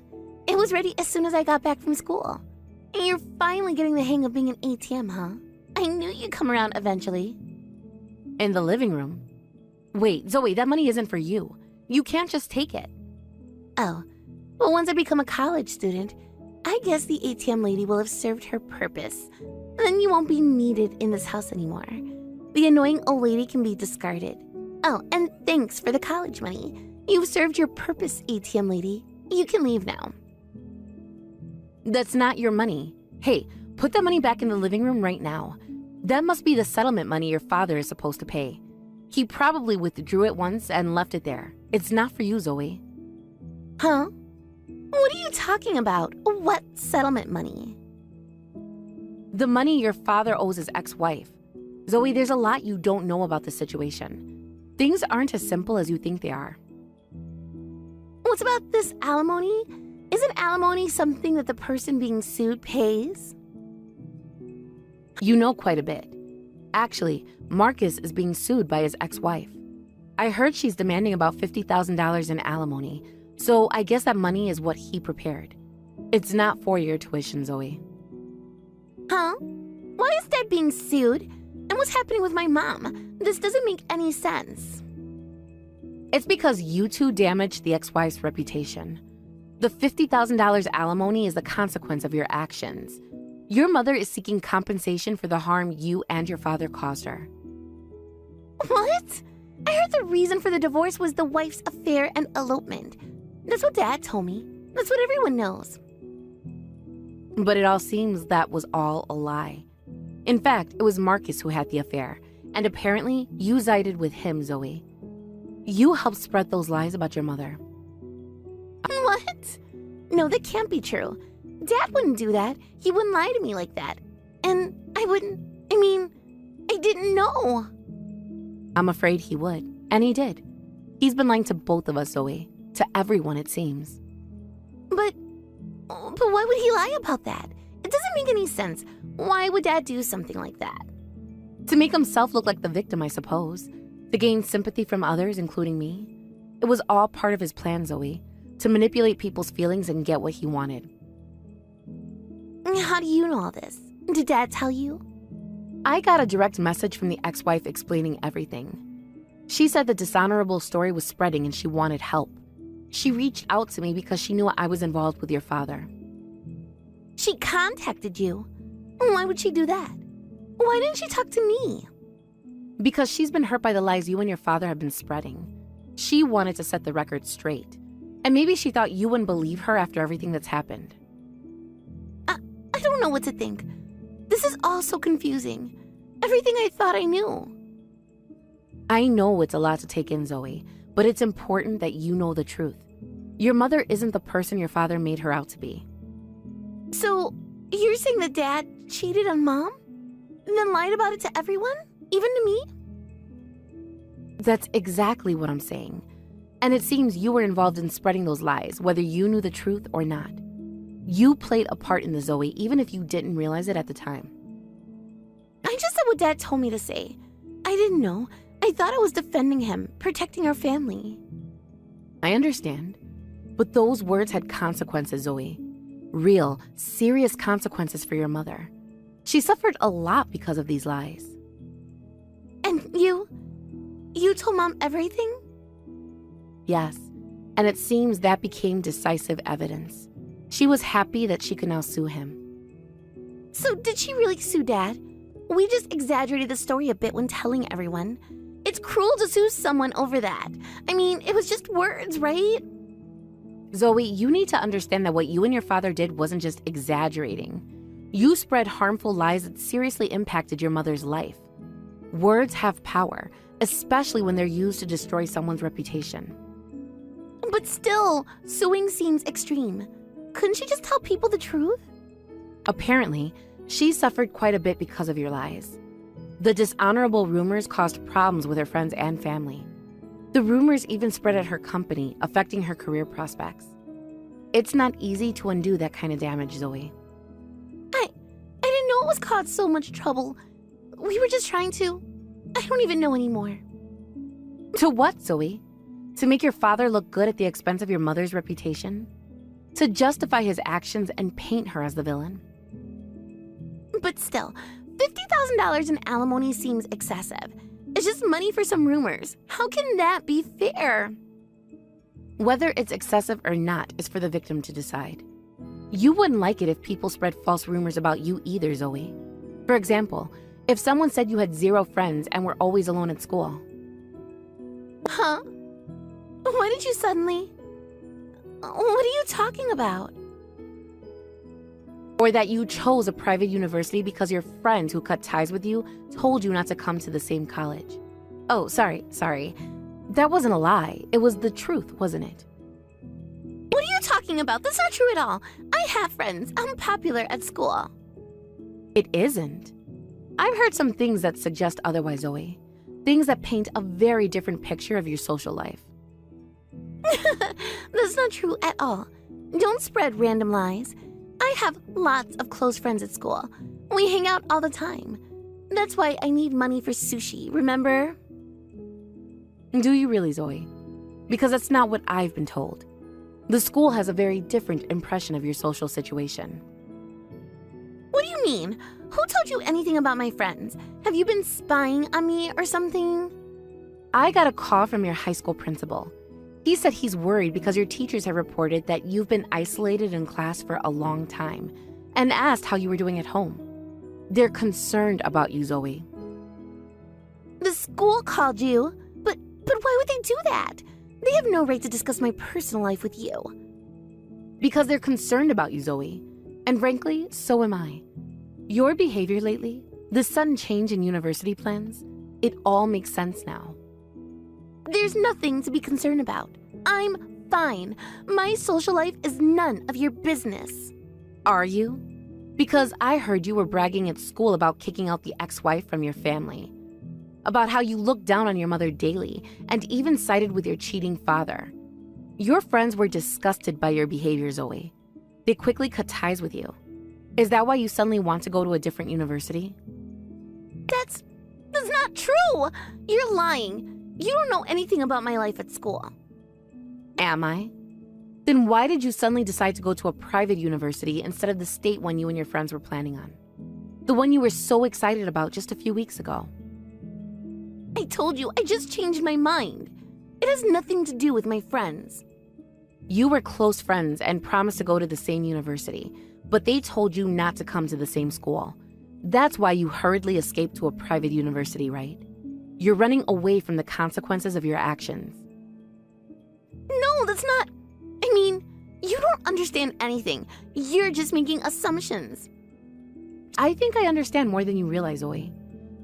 it was ready as soon as I got back from school. And you're finally getting the hang of being an ATM, huh? I knew you'd come around eventually. In the living room? Wait, Zoe, that money isn't for you. You can't just take it. Oh, well, once I become a college student, I guess the ATM lady will have served her purpose. Then you won't be needed in this house anymore. The annoying old lady can be discarded. Oh, and thanks for the college money. You've served your purpose, ATM lady. You can leave now. That's not your money. Hey, put the money back in the living room right now. That must be the settlement money your father is supposed to pay. He probably withdrew it once and left it there. It's not for you, Zoe. Huh? What are you talking about? What settlement money? The money your father owes his ex-wife. Zoe, there's a lot you don't know about the situation. Things aren't as simple as you think they are. What's about this alimony? Isn't alimony something that the person being sued pays? You know quite a bit. Actually, Marcus is being sued by his ex-wife. I heard she's demanding about $50,000 in alimony, so I guess that money is what he prepared. It's not for your tuition, Zoe. Huh? Why is Dad being sued? And what's happening with my mom? This doesn't make any sense. It's because you two damaged the ex-wife's reputation. The $50,000 alimony is the consequence of your actions. Your mother is seeking compensation for the harm you and your father caused her. What? I heard the reason for the divorce was the wife's affair and elopement. That's what Dad told me. That's what everyone knows. But it all seems that was all a lie. In fact, it was Marcus who had the affair, and apparently you sided with him, Zoe. You helped spread those lies about your mother. What? No, that can't be true. Dad wouldn't do that. He wouldn't lie to me like that. And I didn't know. I'm afraid he would, and he did. He's been lying to both of us, Zoe. To everyone, it seems. But why would he lie about that? It doesn't make any sense. Why would Dad do something like that? To make himself look like the victim, I suppose. To gain sympathy from others, including me. It was all part of his plan, Zoe. To manipulate people's feelings and get what he wanted. How do you know all this? Did Dad tell you? I got a direct message from the ex-wife explaining everything. She said the dishonorable story was spreading and she wanted help. She reached out to me because she knew I was involved with your father. She contacted you? Why would she do that? Why didn't she talk to me? Because she's been hurt by the lies you and your father have been spreading. She wanted to set the record straight. And maybe she thought you wouldn't believe her after everything that's happened. I don't know what to think. This is all so confusing. Everything I thought I knew. I know it's a lot to take in, Zoe, but it's important that you know the truth. Your mother isn't the person your father made her out to be. So, you're saying that Dad cheated on Mom? And then lied about it to everyone? Even to me? That's exactly what I'm saying. And it seems you were involved in spreading those lies, whether you knew the truth or not. You played a part in the Zoe, even if you didn't realize it at the time. I just said what Dad told me to say. I didn't know. I thought I was defending him, protecting our family. I understand. But those words had consequences, Zoe. Real, serious consequences for your mother. She suffered a lot because of these lies. And you told Mom everything? Yes, and it seems that became decisive evidence. She was happy that she could now sue him. So did she really sue Dad? We just exaggerated the story a bit when telling everyone. It's cruel to sue someone over that. I mean, it was just words, right? Zoe, you need to understand that what you and your father did wasn't just exaggerating. You spread harmful lies that seriously impacted your mother's life. Words have power, especially when they're used to destroy someone's reputation. But still, suing seems extreme. Couldn't she just tell people the truth? Apparently, she suffered quite a bit because of your lies. The dishonorable rumors caused problems with her friends and family. The rumors even spread at her company, affecting her career prospects. It's not easy to undo that kind of damage, Zoe. I didn't know it was caused so much trouble. We were just trying to... I don't even know anymore. To what, Zoe? To make your father look good at the expense of your mother's reputation? To justify his actions and paint her as the villain? But still, $50,000 in alimony seems excessive. It's just money for some rumors. How can that be fair? Whether it's excessive or not is for the victim to decide. You wouldn't like it if people spread false rumors about you either, Zoe. For example, if someone said you had 0 friends and were always alone at school. Huh? Why did you suddenly... What are you talking about? Or that you chose a private university because your friends who cut ties with you told you not to come to the same college. Oh, sorry. That wasn't a lie. It was the truth, wasn't it? What are you talking about? That's not true at all. I have friends. I'm popular at school. It isn't. I've heard some things that suggest otherwise, Zoe. Things that paint a very different picture of your social life. That's not true at all. Don't spread random lies. I have lots of close friends at school. We hang out all the time. That's why I need money for sushi, remember? Do you really, Zoe? Because that's not what I've been told. The school has a very different impression of your social situation. What do you mean? Who told you anything about my friends? Have you been spying on me or something? I got a call from your high school principal. He said he's worried because your teachers have reported that you've been isolated in class for a long time and asked how you were doing at home. They're concerned about you, Zoe. The school called you? But why would they do that? They have no right to discuss my personal life with you. Because they're concerned about you, Zoe. And frankly, so am I. Your behavior lately, the sudden change in university plans, it all makes sense now. There's nothing to be concerned about. I'm fine. My social life is none of your business. Are you? Because I heard you were bragging at school about kicking out the ex-wife from your family. About how you looked down on your mother daily and even sided with your cheating father. Your friends were disgusted by your behavior, Zoe. They quickly cut ties with you. Is that why you suddenly want to go to a different university? That's not true. You're lying. You don't know anything about my life at school. Am I? Then why did you suddenly decide to go to a private university instead of the state one you and your friends were planning on? The one you were so excited about just a few weeks ago. I told you, I just changed my mind. It has nothing to do with my friends. You were close friends and promised to go to the same university, but they told you not to come to the same school. That's why you hurriedly escaped to a private university, right? You're running away from the consequences of your actions. No, that's not... I mean, you don't understand anything. You're just making assumptions. I think I understand more than you realize, Zoe.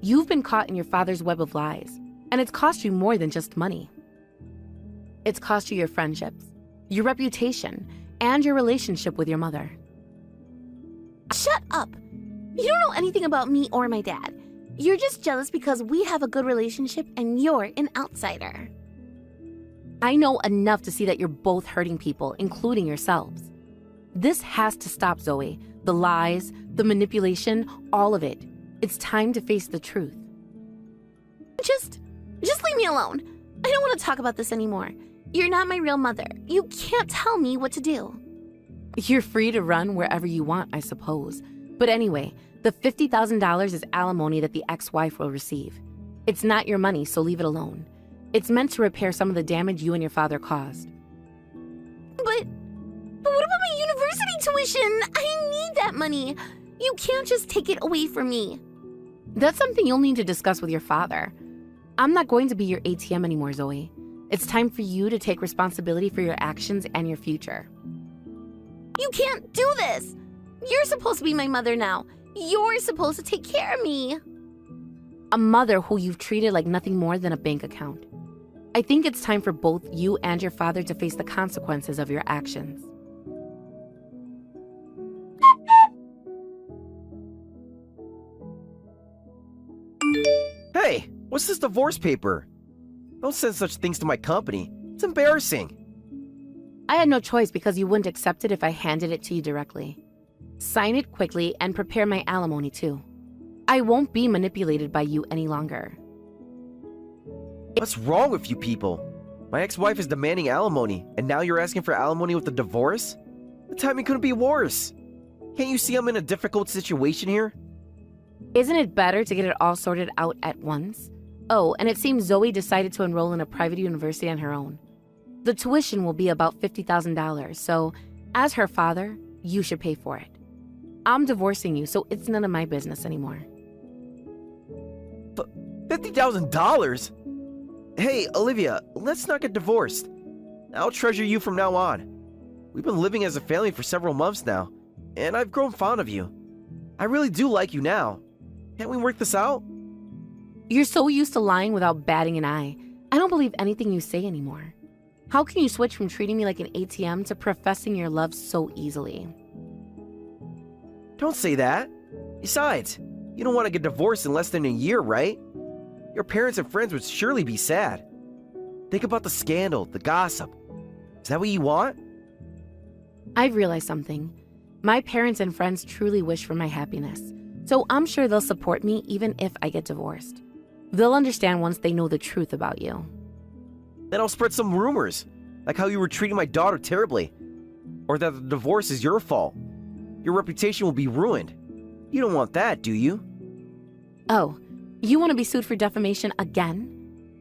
You've been caught in your father's web of lies, and it's cost you more than just money. It's cost you your friendships, your reputation, and your relationship with your mother. Shut up! You don't know anything about me or my dad. You're just jealous because we have a good relationship and you're an outsider. I know enough to see that you're both hurting people, including yourselves. This has to stop, Zoe. The lies, the manipulation, all of it. It's time to face the truth. Just leave me alone. I don't want to talk about this anymore. You're not my real mother. You can't tell me what to do. You're free to run wherever you want, I suppose. But anyway, the $50,000 is alimony that the ex-wife will receive. It's not your money, so leave it alone. It's meant to repair some of the damage you and your father caused. But what about my university tuition? I need that money. You can't just take it away from me. That's something you'll need to discuss with your father. I'm not going to be your ATM anymore, Zoe. It's time for you to take responsibility for your actions and your future. You can't do this. You're supposed to be my mother now. You're supposed to take care of me. A mother who you've treated like nothing more than a bank account. I think it's time for both you and your father to face the consequences of your actions. Hey, what's this divorce paper? Don't send such things to my company. It's embarrassing. I had no choice because you wouldn't accept it if I handed it to you directly. Sign it quickly and prepare my alimony too. I won't be manipulated by you any longer. What's wrong with you people? My ex-wife is demanding alimony, and now you're asking for alimony with a divorce? The timing couldn't be worse. Can't you see I'm in a difficult situation here? Isn't it better to get it all sorted out at once? Oh, and it seems Zoe decided to enroll in a private university on her own. The tuition will be about $50,000, so as her father, you should pay for it. I'm divorcing you, so it's none of my business anymore. $50,000? Hey, Olivia, let's not get divorced. I'll treasure you from now on. We've been living as a family for several months now, and I've grown fond of you. I really do like you now. Can't we work this out? You're so used to lying without batting an eye. I don't believe anything you say anymore. How can you switch from treating me like an ATM to professing your love so easily? Don't say that. Besides, you don't want to get divorced in less than a year, right? Your parents and friends would surely be sad. Think about the scandal, the gossip. Is that what you want? I've realized something. My parents and friends truly wish for my happiness, so I'm sure they'll support me even if I get divorced. They'll understand once they know the truth about you. Then I'll spread some rumors, like how you were treating my daughter terribly, or that the divorce is your fault. Your reputation will be ruined. You don't want that, do you? Oh, you want to be sued for defamation again?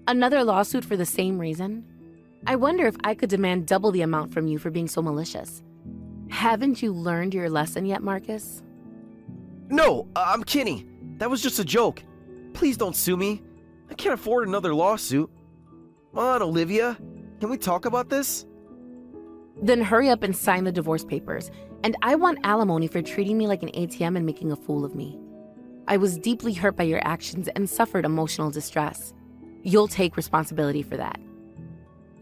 Another lawsuit for the same reason? I wonder if I could demand double the amount from you for being so malicious. Haven't you learned your lesson yet, Marcus? No, I'm kidding. That was just a joke. Please don't sue me. I can't afford another lawsuit. Come on, Olivia. Can we talk about this? Then hurry up and sign the divorce papers. And I want alimony for treating me like an ATM and making a fool of me. I was deeply hurt by your actions and suffered emotional distress. You'll take responsibility for that.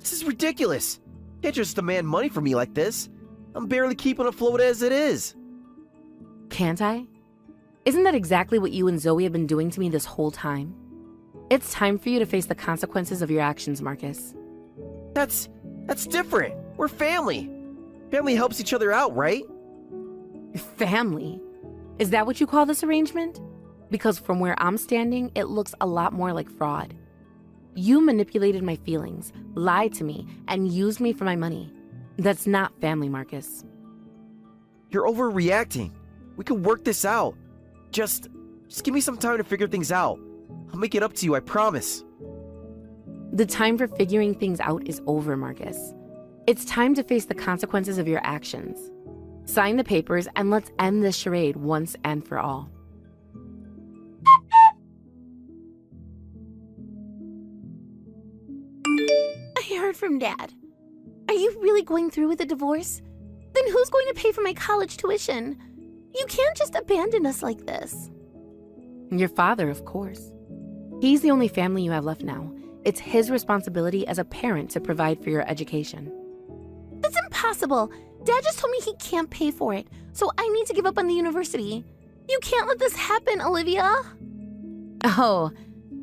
This is ridiculous. You can't just demand money from me like this. I'm barely keeping afloat as it is. Can't I? Isn't that exactly what you and Zoe have been doing to me this whole time? It's time for you to face the consequences of your actions, Marcus. That's different. We're family. Family helps each other out, right? Family? Is that what you call this arrangement? Because from where I'm standing, it looks a lot more like fraud. You manipulated my feelings, lied to me, and used me for my money. That's not family, Marcus. You're overreacting. We can work this out. Just give me some time to figure things out. I'll make it up to you, I promise. The time for figuring things out is over, Marcus. It's time to face the consequences of your actions. Sign the papers and let's end this charade once and for all. I heard from Dad. Are you really going through with the divorce? Then who's going to pay for my college tuition? You can't just abandon us like this. Your father, of course. He's the only family you have left now. It's his responsibility as a parent to provide for your education. That's impossible. Dad just told me he can't pay for it, so I need to give up on the university. You can't let this happen, Olivia. Oh,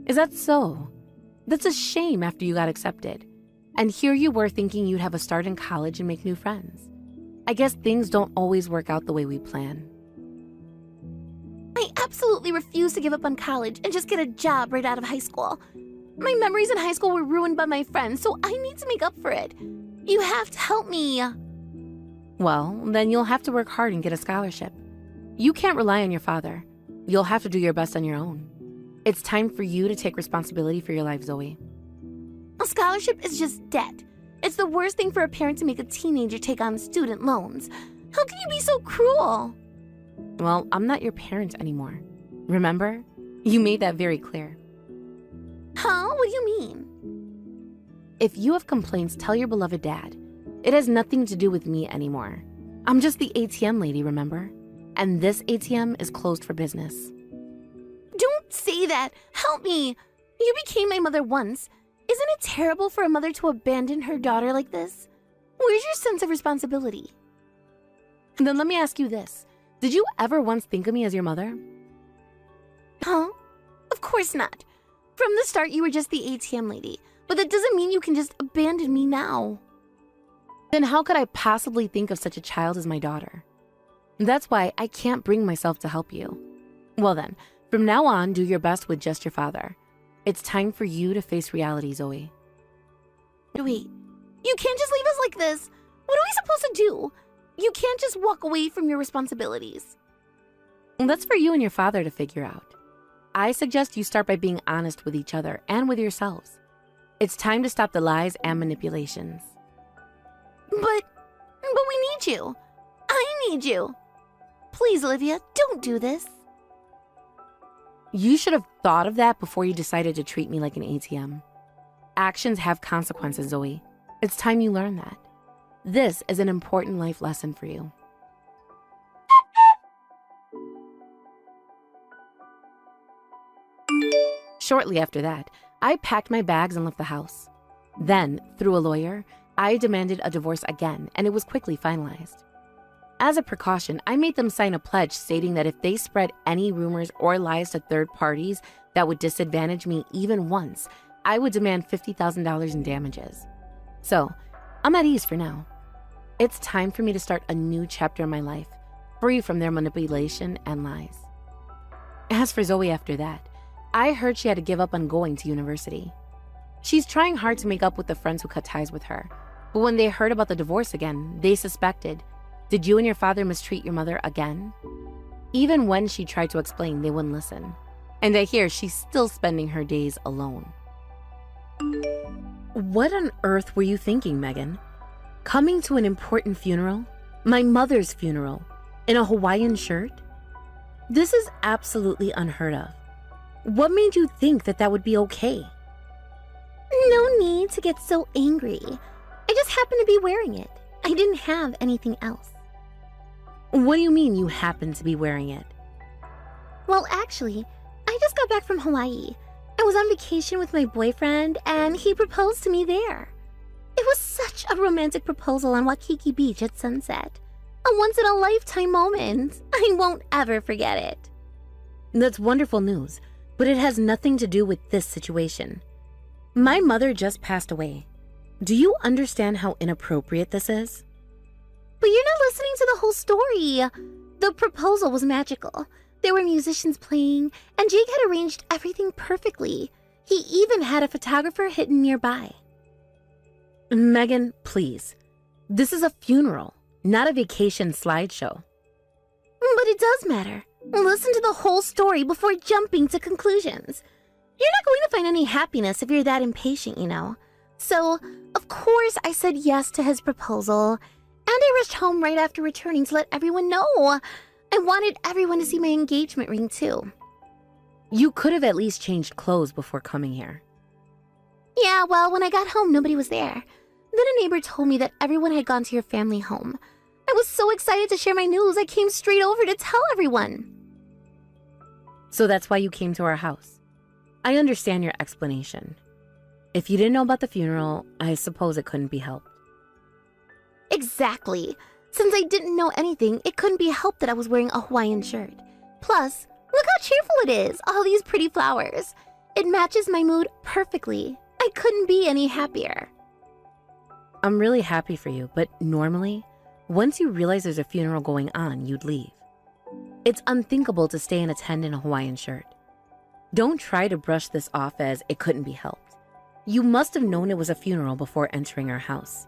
is that so? That's a shame after you got accepted. And here you were thinking you'd have a start in college and make new friends. I guess things don't always work out the way we plan. I absolutely refuse to give up on college and just get a job right out of high school. My memories in high school were ruined by my friends, so I need to make up for it. You have to help me. Well, then you'll have to work hard and get a scholarship. You can't rely on your father. You'll have to do your best on your own. It's time for you to take responsibility for your life, Zoe. A scholarship is just debt. It's the worst thing for a parent to make a teenager take on student loans. How can you be so cruel? Well, I'm not your parent anymore. Remember? You made that very clear. Huh? What do you mean? If you have complaints, tell your beloved dad. It has nothing to do with me anymore. I'm just the ATM lady, remember? And this ATM is closed for business. Don't say that. Help me. You became my mother once. Isn't it terrible for a mother to abandon her daughter like this? Where's your sense of responsibility? And then let me ask you this. Did you ever once think of me as your mother? Huh? Of course not. From the start, you were just the ATM lady. But that doesn't mean you can just abandon me now. Then how could I possibly think of such a child as my daughter? That's why I can't bring myself to help you. Well then, from now on, do your best with just your father. It's time for you to face reality, Zoe. Wait, you can't just leave us like this. What are we supposed to do? You can't just walk away from your responsibilities. That's for you and your father to figure out. I suggest you start by being honest with each other and with yourselves. It's time to stop the lies and manipulations. But we need you. I need you. Please, Olivia, don't do this. You should have thought of that before you decided to treat me like an ATM. Actions have consequences, Zoe. It's time you learn that. This is an important life lesson for you. Shortly after that, I packed my bags and left the house. Then, through a lawyer, I demanded a divorce again, and it was quickly finalized. As a precaution, I made them sign a pledge stating that if they spread any rumors or lies to third parties that would disadvantage me even once, I would demand $50,000 in damages. So, I'm at ease for now. It's time for me to start a new chapter in my life, free from their manipulation and lies. As for Zoe after that, I heard she had to give up on going to university. She's trying hard to make up with the friends who cut ties with her, but when they heard about the divorce again, they suspected, did you and your father mistreat your mother again? Even when she tried to explain, they wouldn't listen. And I hear she's still spending her days alone. What on earth were you thinking, Megan? Coming to an important funeral? My mother's funeral? In a Hawaiian shirt? This is absolutely unheard of. What made you think that that would be okay? No need to get so angry. I just happened to be wearing it. I didn't have anything else. What do you mean you happen to be wearing it? Well, actually, I just got back from Hawaii. I was on vacation with my boyfriend, and he proposed to me there. It was such a romantic proposal on Waikiki Beach at sunset. A once-in-a-lifetime moment. I won't ever forget it. That's wonderful news, but it has nothing to do with this situation. My mother just passed away. Do you understand how inappropriate this is? But you're not listening to the whole story. The proposal was magical. There were musicians playing, and Jake had arranged everything perfectly. He even had a photographer hidden nearby. Megan, please. This is a funeral, not a vacation slideshow. But it does matter. Listen to the whole story before jumping to conclusions. You're not going to find any happiness if you're that impatient, you know. So, of course, I said yes to his proposal, and I rushed home right after returning to let everyone know. I wanted everyone to see my engagement ring, too. You could have at least changed clothes before coming here. Yeah, well, when I got home, nobody was there. Then a neighbor told me that everyone had gone to your family home. I was so excited to share my news, I came straight over to tell everyone. So that's why you came to our house. I understand your explanation. If you didn't know about the funeral, I suppose it couldn't be helped. Exactly. Since I didn't know anything, it couldn't be helped that I was wearing a Hawaiian shirt. Plus, look how cheerful it is, all these pretty flowers. It matches my mood perfectly. I couldn't be any happier. I'm really happy for you, but normally, once you realize there's a funeral going on, you'd leave. It's unthinkable to stay and attend in a Hawaiian shirt. Don't try to brush this off as it couldn't be helped. You must have known it was a funeral before entering our house.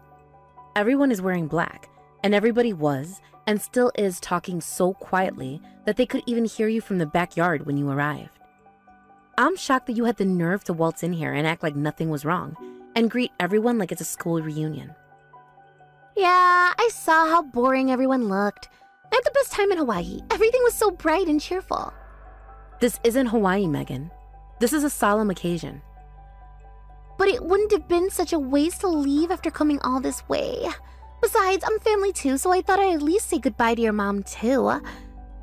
Everyone is wearing black, and everybody was and still is talking so quietly that they could even hear you from the backyard when you arrived. I'm shocked that you had the nerve to waltz in here and act like nothing was wrong and greet everyone like it's a school reunion. Yeah, I saw how boring everyone looked. I had the best time in Hawaii. Everything was so bright and cheerful. This isn't Hawaii, Megan. This is a solemn occasion. But it wouldn't have been such a waste to leave after coming all this way. Besides, I'm family too, so I thought I'd at least say goodbye to your mom too.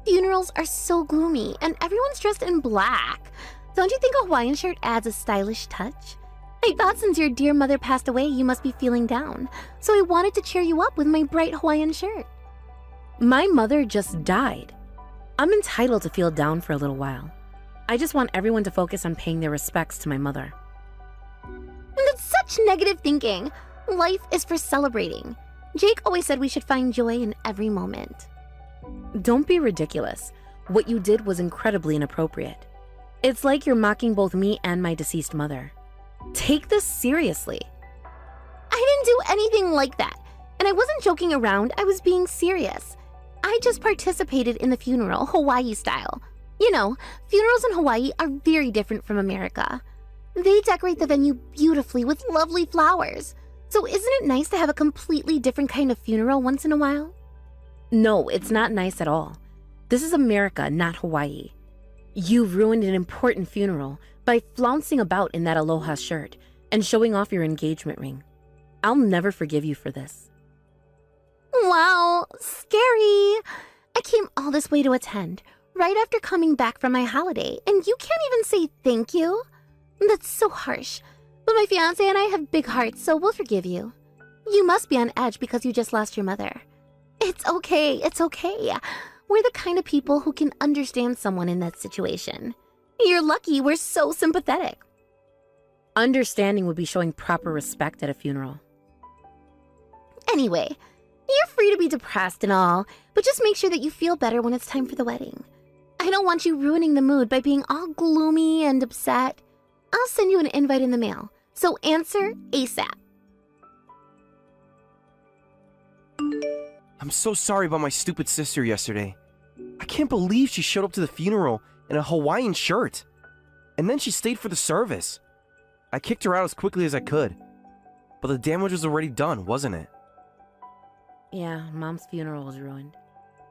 Funerals are so gloomy, and everyone's dressed in black. Don't you think a Hawaiian shirt adds a stylish touch? I thought since your dear mother passed away, you must be feeling down, so I wanted to cheer you up with my bright Hawaiian shirt. My mother just died. I'm entitled to feel down for a little while. I just want everyone to focus on paying their respects to my mother. That's such negative thinking. Life is for celebrating. Jake always said we should find joy in every moment. Don't be ridiculous. What you did was incredibly inappropriate. It's like you're mocking both me and my deceased mother. Take this seriously. I didn't do anything like that. And I wasn't joking around, I was being serious. I just participated in the funeral, Hawaii style. You know, funerals in Hawaii are very different from America. They decorate the venue beautifully with lovely flowers. So isn't it nice to have a completely different kind of funeral once in a while? No, it's not nice at all. This is America, not Hawaii. You've ruined an important funeral by flouncing about in that aloha shirt and showing off your engagement ring. I'll never forgive you for this. Wow, scary. I came all this way to attend, right after coming back from my holiday, and you can't even say thank you? That's so harsh. But my fiancé and I have big hearts, so we'll forgive you. You must be on edge because you just lost your mother. It's okay, it's okay. We're the kind of people who can understand someone in that situation. You're lucky we're so sympathetic. Understanding would be showing proper respect at a funeral. Anyway, you're free to be depressed and all, but just make sure that you feel better when it's time for the wedding. I don't want you ruining the mood by being all gloomy and upset. I'll send you an invite in the mail, so answer ASAP. I'm so sorry about my stupid sister yesterday. I can't believe she showed up to the funeral in a Hawaiian shirt. And then she stayed for the service. I kicked her out as quickly as I could. But the damage was already done, wasn't it? Yeah, Mom's funeral was ruined.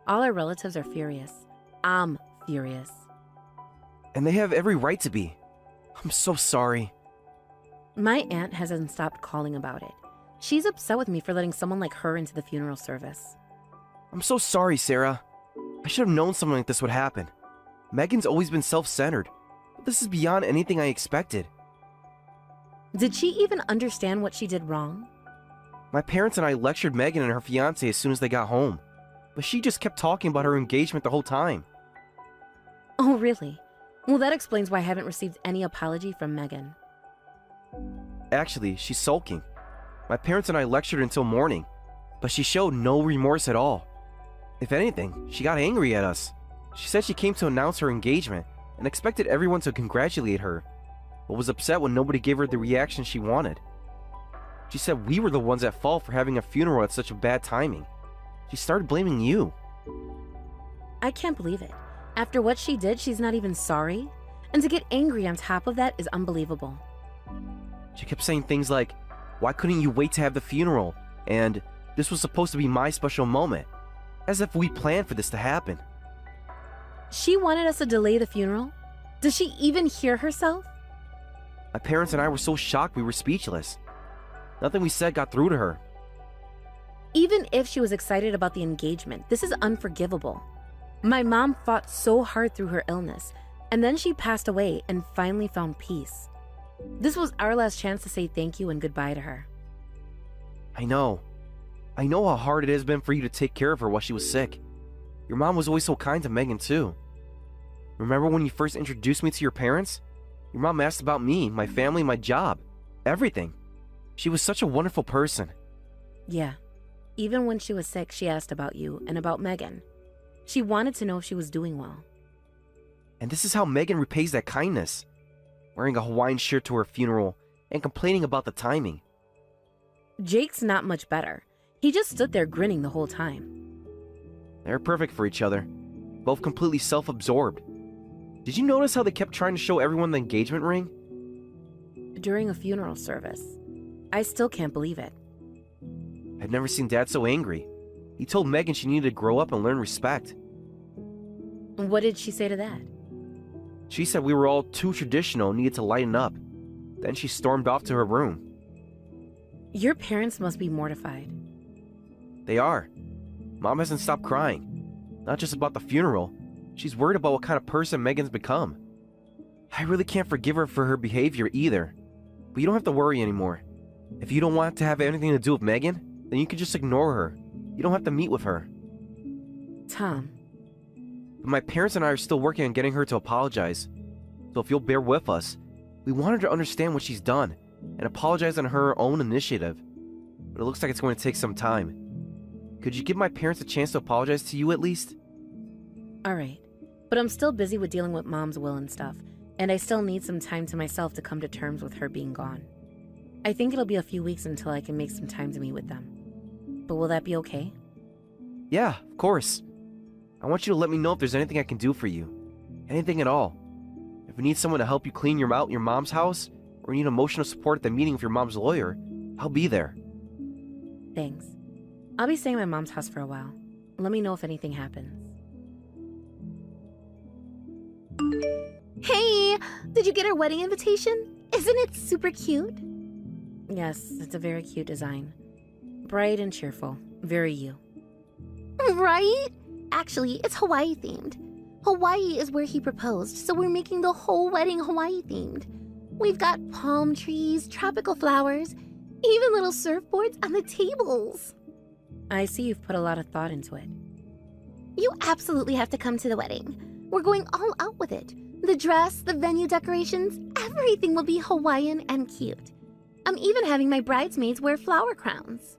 All our relatives are furious. I'm furious. And they have every right to be. I'm so sorry. My aunt hasn't stopped calling about it. She's upset with me for letting someone like her into the funeral service. I'm so sorry, Sarah. I should have known something like this would happen. Megan's always been self-centered, but this is beyond anything I expected. Did she even understand what she did wrong? My parents and I lectured Megan and her fiancé as soon as they got home, but she just kept talking about her engagement the whole time. Oh, really? Well, that explains why I haven't received any apology from Megan. Actually, she's sulking. My parents and I lectured until morning, but she showed no remorse at all. If anything, she got angry at us. She said she came to announce her engagement and expected everyone to congratulate her, but was upset when nobody gave her the reaction she wanted. She said we were the ones at fault for having a funeral at such a bad timing. She started blaming you. I can't believe it. After what she did, she's not even sorry? And to get angry on top of that is unbelievable. She kept saying things like, "Why couldn't you wait to have the funeral?" And "This was supposed to be my special moment." As if we planned for this to happen. She wanted us to delay the funeral? Does she even hear herself? My parents and I were so shocked we were speechless. Nothing we said got through to her. Even if she was excited about the engagement, this is unforgivable. My mom fought so hard through her illness, and then she passed away and finally found peace. This was our last chance to say thank you and goodbye to her. I know. I know how hard it has been for you to take care of her while she was sick. Your mom was always so kind to Megan too. Remember when you first introduced me to your parents? Your mom asked about me, my family, my job, everything. She was such a wonderful person. Yeah. Even when she was sick, she asked about you and about Megan. She wanted to know if she was doing well. And this is how Megan repays that kindness. Wearing a Hawaiian shirt to her funeral and complaining about the timing. Jake's not much better. He just stood there grinning the whole time. They're perfect for each other. Both completely self-absorbed. Did you notice how they kept trying to show everyone the engagement ring? During a funeral service. I still can't believe it. I've never seen Dad so angry. He told Megan she needed to grow up and learn respect. What did she say to that? She said we were all too traditional and needed to lighten up. Then she stormed off to her room. Your parents must be mortified. They are. Mom hasn't stopped crying. Not just about the funeral. She's worried about what kind of person Megan's become. I really can't forgive her for her behavior either. But you don't have to worry anymore. If you don't want to have anything to do with Megan, then you can just ignore her. You don't have to meet with her. Tom. But my parents and I are still working on getting her to apologize. So if you'll bear with us, we want her to understand what she's done and apologize on her own initiative. But it looks like it's going to take some time. Could you give my parents a chance to apologize to you at least? Alright, but I'm still busy with dealing with Mom's will and stuff, and I still need some time to myself to come to terms with her being gone. I think it'll be a few weeks until I can make some time to meet with them. But will that be okay? Yeah, of course. I want you to let me know if there's anything I can do for you. Anything at all. If you need someone to help you clean out your mom's house, or you need emotional support at the meeting with your mom's lawyer, I'll be there. Thanks. I'll be staying at my mom's house for a while. Let me know if anything happens. Hey, did you get our wedding invitation? Isn't it super cute? Yes, it's a very cute design. Bright and cheerful. Very you. Right? Actually, it's Hawaii themed. Hawaii is where he proposed, so we're making the whole wedding Hawaii themed. We've got palm trees, tropical flowers, even little surfboards on the tables. I see you've put a lot of thought into it. You absolutely have to come to the wedding. We're going all out with it. The dress, the venue decorations, everything will be Hawaiian and cute. I'm even having my bridesmaids wear flower crowns.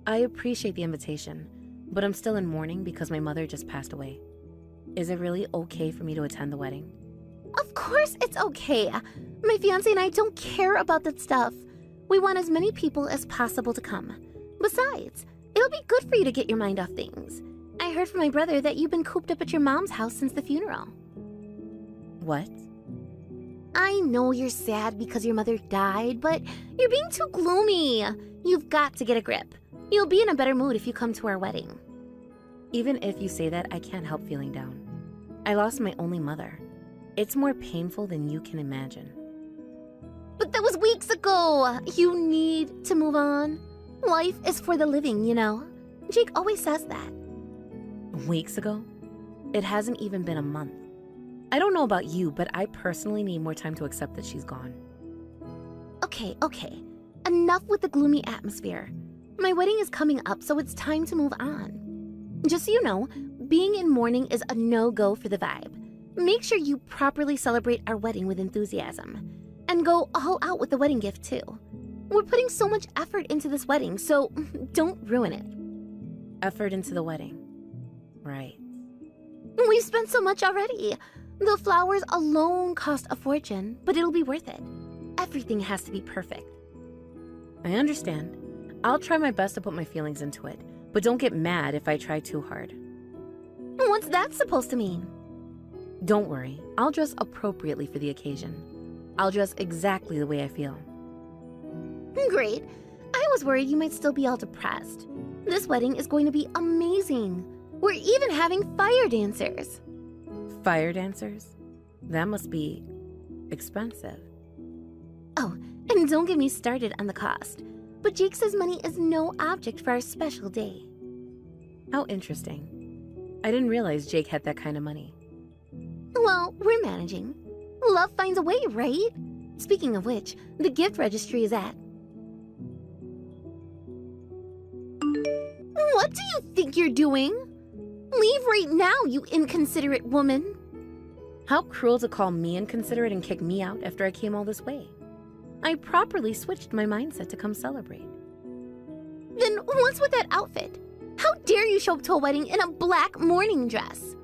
I appreciate the invitation, but I'm still in mourning because my mother just passed away. Is it really okay for me to attend the wedding? Of course it's okay. My fiancé and I don't care about that stuff. We want as many people as possible to come. Besides, it'll be good for you to get your mind off things. I heard from my brother that you've been cooped up at your mom's house since the funeral. What? I know you're sad because your mother died, but you're being too gloomy. You've got to get a grip. You'll be in a better mood if you come to our wedding. Even if you say that, I can't help feeling down. I lost my only mother. It's more painful than you can imagine. But that was weeks ago. You need to move on. Life is for the living, you know. Jake always says that. Weeks ago? It hasn't even been a month. I don't know about you, but I personally need more time to accept that she's gone. Okay. Enough with the gloomy atmosphere. My wedding is coming up, so it's time to move on. Just so you know, being in mourning is a no-go for the vibe. Make sure you properly celebrate our wedding with enthusiasm. And go all out with the wedding gift, too. We're putting so much effort into this wedding, so don't ruin it. Effort into the wedding. Right. We've spent so much already. The flowers alone cost a fortune, but it'll be worth it. Everything has to be perfect. I understand. I'll try my best to put my feelings into it, but don't get mad if I try too hard. What's that supposed to mean? Don't worry, I'll dress appropriately for the occasion. I'll dress exactly the way I feel. Great. I was worried you might still be all depressed. This wedding is going to be amazing. We're even having fire dancers. Fire dancers? That must be expensive. Oh, and don't get me started on the cost. But Jake says money is no object for our special day. How interesting. I didn't realize Jake had that kind of money. Well, we're managing. Love finds a way, right? Speaking of which, the gift registry is at... What do you think you're doing? Leave right now, you inconsiderate woman. How cruel to call me inconsiderate and kick me out after I came all this way. I properly switched my mindset to come celebrate. Then what's with that outfit? How dare you show up to a wedding in a black morning dress?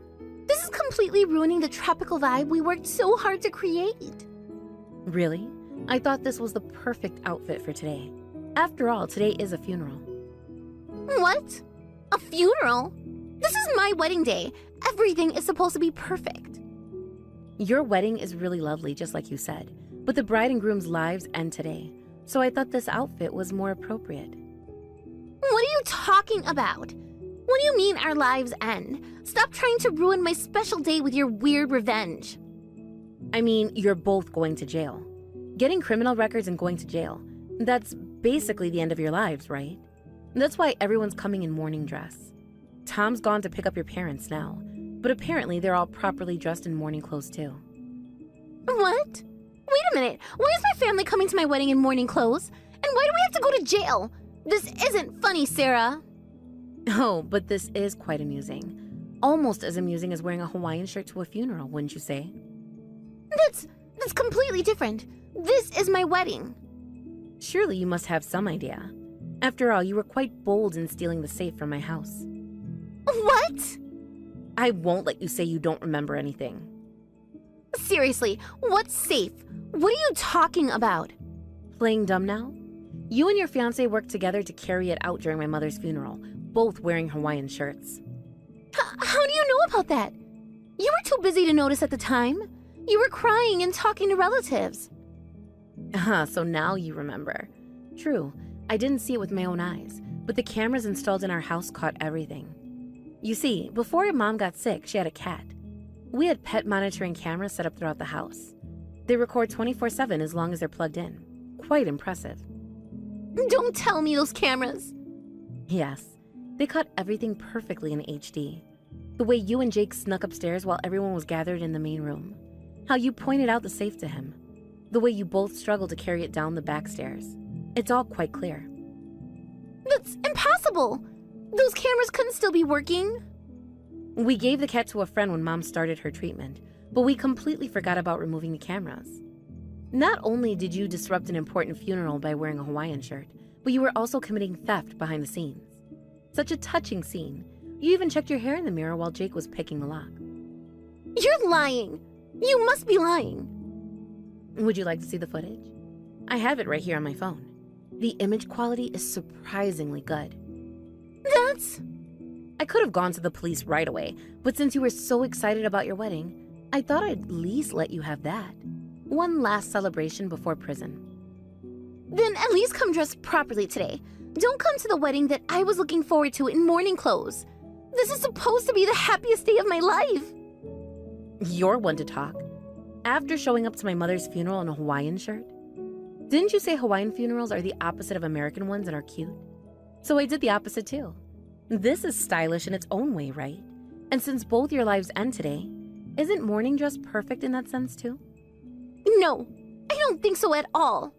This is completely ruining the tropical vibe we worked so hard to create. Really? I thought this was the perfect outfit for today. After all, today is a funeral. What? A funeral? This is my wedding day. Everything is supposed to be perfect. Your wedding is really lovely, just like you said, but the bride and groom's lives end today, so I thought this outfit was more appropriate. What are you talking about? What do you mean our lives end? Stop trying to ruin my special day with your weird revenge. I mean, you're both going to jail. Getting criminal records and going to jail, that's basically the end of your lives, right? That's why everyone's coming in mourning dress. Tom's gone to pick up your parents now, but apparently they're all properly dressed in mourning clothes too. What? Wait a minute. Why is my family coming to my wedding in mourning clothes? And why do we have to go to jail? This isn't funny, Sarah. Oh, but this is quite amusing. Almost as amusing as wearing a Hawaiian shirt to a funeral, wouldn't you say? That's completely different. This is my wedding. Surely you must have some idea. After all, you were quite bold in stealing the safe from my house. What? I won't let you say you don't remember anything. Seriously, what's safe? What are you talking about? Playing dumb now? You and your fiancé worked together to carry it out during my mother's funeral, both wearing Hawaiian shirts. How do you know about that? You were too busy to notice at the time. You were crying and talking to relatives. So now you remember. True, I didn't see it with my own eyes, but the cameras installed in our house caught everything. You see, before your mom got sick, she had a cat. We had pet monitoring cameras set up throughout the house. They record 24/7 as long as they're plugged in. Quite impressive. Don't tell me those cameras. Yes, They caught everything perfectly in HD. The way you and Jake snuck upstairs while everyone was gathered in the main room. How you pointed out the safe to him. The way you both struggled to carry it down the back stairs. It's all quite clear. That's impossible! Those cameras couldn't still be working. We gave the cat to a friend when Mom started her treatment, but we completely forgot about removing the cameras. Not only did you disrupt an important funeral by wearing a Hawaiian shirt, but you were also committing theft behind the scenes. Such a touching scene. You even checked your hair in the mirror while Jake was picking the lock. You're lying! You must be lying! Would you like to see the footage? I have it right here on my phone. The image quality is surprisingly good. That's... I could have gone to the police right away, but since you were so excited about your wedding, I thought I'd at least let you have that. One last celebration before prison. Then at least come dressed properly today. Don't come to the wedding that I was looking forward to in morning clothes. This is supposed to be the happiest day of my life. You're one to talk. After showing up to my mother's funeral in a Hawaiian shirt? Didn't you say Hawaiian funerals are the opposite of American ones and are cute? So I did the opposite too. This is stylish in its own way, right? And since both your lives end today, isn't morning dress perfect in that sense too? No, I don't think so at all.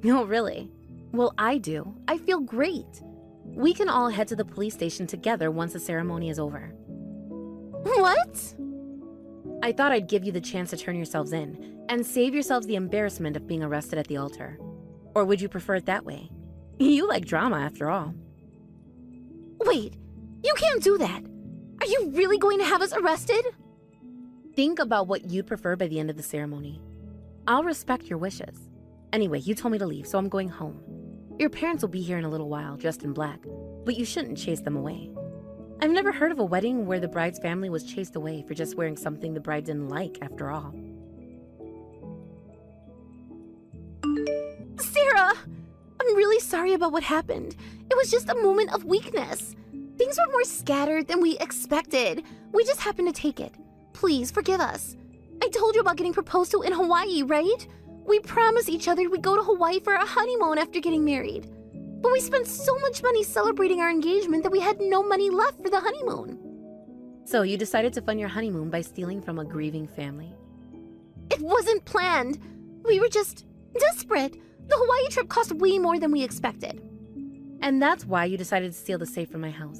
No, really? Well, I do. I feel great. We can all head to the police station together once the ceremony is over. What? I thought I'd give you the chance to turn yourselves in and save yourselves the embarrassment of being arrested at the altar. Or would you prefer it that way? You like drama after all. Wait, you can't do that. Are you really going to have us arrested? Think about what you'd prefer by the end of the ceremony. I'll respect your wishes. Anyway, you told me to leave, so I'm going home. Your parents will be here in a little while, dressed in black, but you shouldn't chase them away. I've never heard of a wedding where the bride's family was chased away for just wearing something the bride didn't like, after all. Sarah! I'm really sorry about what happened. It was just a moment of weakness. Things were more scattered than we expected. We just happened to take it. Please forgive us. I told you about getting proposed to in Hawaii, right? We promised each other we'd go to Hawaii for a honeymoon after getting married. But we spent so much money celebrating our engagement that we had no money left for the honeymoon. So you decided to fund your honeymoon by stealing from a grieving family? It wasn't planned. We were just desperate. The Hawaii trip cost way more than we expected. And that's why you decided to steal the safe from my house.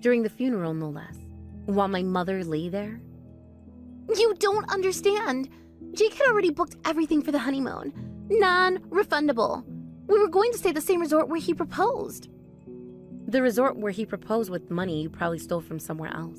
During the funeral, no less. While my mother lay there? You don't understand. Jake had already booked everything for the honeymoon. Non-refundable. We were going to stay at the same resort where he proposed. The resort where he proposed with money you probably stole from somewhere else.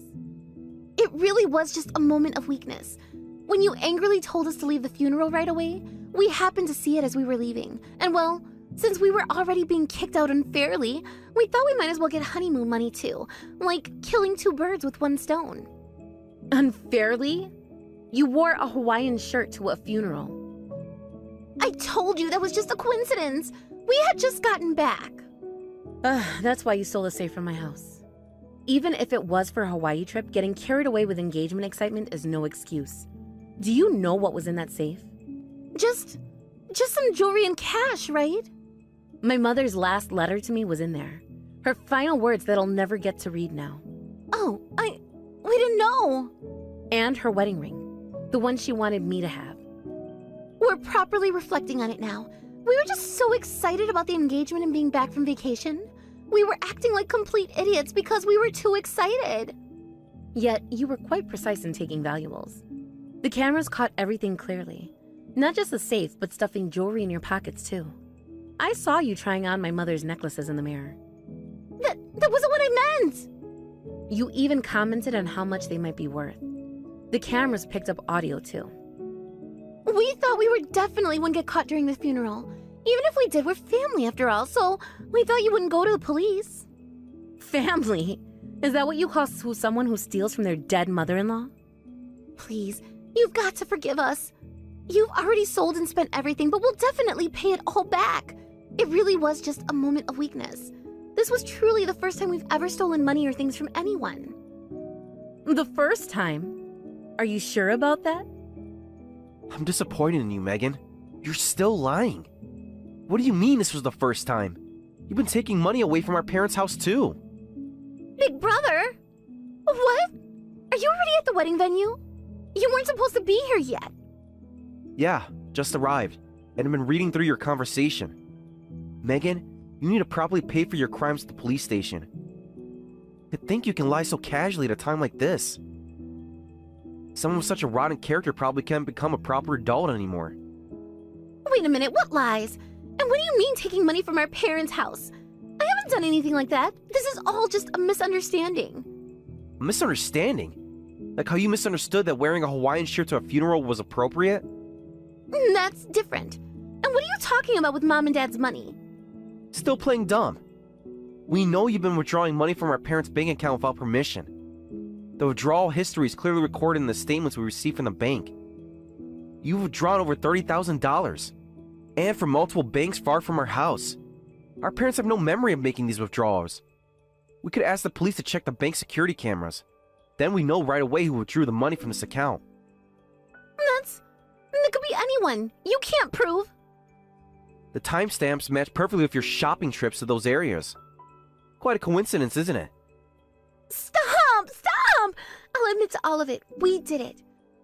It really was just a moment of weakness. When you angrily told us to leave the funeral right away, we happened to see it as we were leaving. And well, since we were already being kicked out unfairly, we thought we might as well get honeymoon money too. Like killing two birds with one stone. Unfairly? You wore a Hawaiian shirt to a funeral. I told you that was just a coincidence. We had just gotten back. That's why you stole the safe from my house. Even if it was for a Hawaii trip, getting carried away with engagement excitement is no excuse. Do you know what was in that safe? Just some jewelry and cash, right? My mother's last letter to me was in there. Her final words that I'll never get to read now. Oh, we didn't know. And her wedding ring. The one she wanted me to have. We're properly reflecting on it now. We were just so excited about the engagement and being back from vacation. We were acting like complete idiots because we were too excited. Yet, you were quite precise in taking valuables. The cameras caught everything clearly. Not just the safe, but stuffing jewelry in your pockets too. I saw you trying on my mother's necklaces in the mirror. That wasn't what I meant! You even commented on how much they might be worth. The cameras picked up audio too. We thought we were definitely wouldn't get caught during the funeral. Even if we did, we're family after all, so we thought you wouldn't go to the police. Family? Is that what you call someone who steals from their dead mother-in-law? Please, you've got to forgive us. You've already sold and spent everything, but we'll definitely pay it all back. It really was just a moment of weakness. This was truly the first time we've ever stolen money or things from anyone. The first time? Are you sure about that? I'm disappointed in you, Megan. You're still lying. What do you mean this was the first time? You've been taking money away from our parents' house too. big brother. What? Are you already at the wedding venue? You weren't supposed to be here yet. Yeah, just arrived, and I've been reading through your conversation. Megan, you need to properly pay for your crimes at the police station. To think you can lie so casually at a time like this. Someone with such a rotten character probably can't become a proper adult anymore. Wait a minute, what lies? And what do you mean taking money from our parents' house? I haven't done anything like that. This is all just a misunderstanding. A misunderstanding? Like how you misunderstood that wearing a Hawaiian shirt to a funeral was appropriate? That's different. And what are you talking about with Mom and Dad's money? Still playing dumb. We know you've been withdrawing money from our parents' bank account without permission. The withdrawal history is clearly recorded in the statements we received from the bank. You've withdrawn over $30,000, and from multiple banks far from our house. Our parents have no memory of making these withdrawals. We could ask the police to check the bank security cameras. Then we know right away who withdrew the money from this account. That could be anyone. You can't prove. The timestamps match perfectly with your shopping trips to those areas. Quite a coincidence, isn't it? Stop! Stop! I'll admit to all of it. We did it.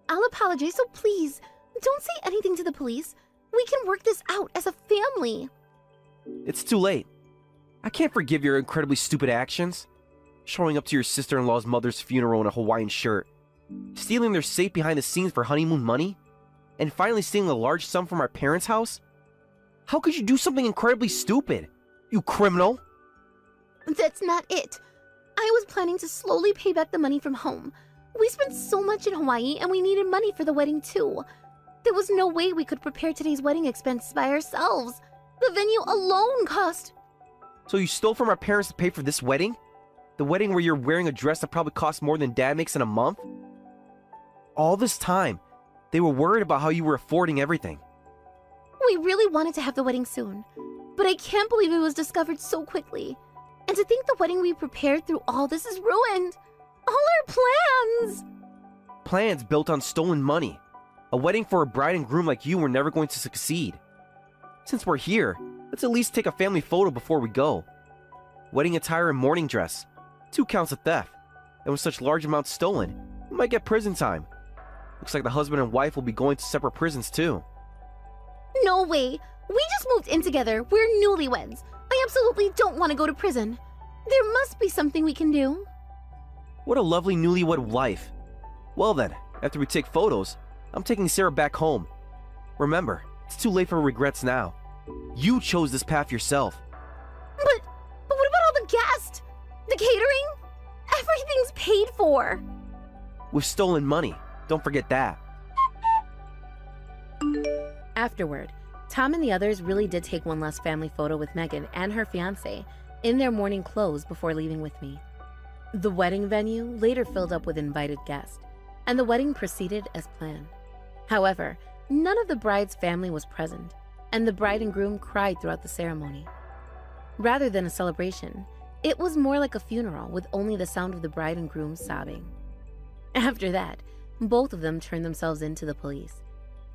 I'll apologize, so please, don't say anything to the police. We can work this out as a family. It's too late. I can't forgive your incredibly stupid actions. Showing up to your sister-in-law's mother's funeral in a Hawaiian shirt. Stealing their safe behind the scenes for honeymoon money. And finally stealing a large sum from our parents' house? How could you do something incredibly stupid? You criminal! That's not it. I was planning to slowly pay back the money from home. We spent so much in Hawaii and we needed money for the wedding too. There was no way we could prepare today's wedding expense by ourselves. The venue alone cost... So you stole from our parents to pay for this wedding? The wedding where you're wearing a dress that probably costs more than Dad makes in a month? All this time, they were worried about how you were affording everything. We really wanted to have the wedding soon, but I can't believe it was discovered so quickly. And to think the wedding we prepared through all this is ruined. All our plans! Plans built on stolen money. A wedding for a bride and groom like you were never going to succeed. Since we're here, let's at least take a family photo before we go. Wedding attire and morning dress. 2 counts of theft. And with such large amounts stolen, you might get prison time. Looks like the husband and wife will be going to separate prisons too. No way! We just moved in together. We're newlyweds. I absolutely don't want to go to prison. There must be something we can do. What a lovely newlywed life. Well then, after we take photos, I'm taking Sarah back home. Remember, it's too late for regrets now. You chose this path yourself. But what about all the guests? The catering? Everything's paid for. With stolen money, don't forget that. Afterward, Tom and the others really did take one last family photo with Megan and her fiancé in their morning clothes before leaving with me. The wedding venue later filled up with invited guests, and the wedding proceeded as planned. However, none of the bride's family was present, and the bride and groom cried throughout the ceremony. Rather than a celebration, it was more like a funeral with only the sound of the bride and groom sobbing. After that, both of them turned themselves in to the police.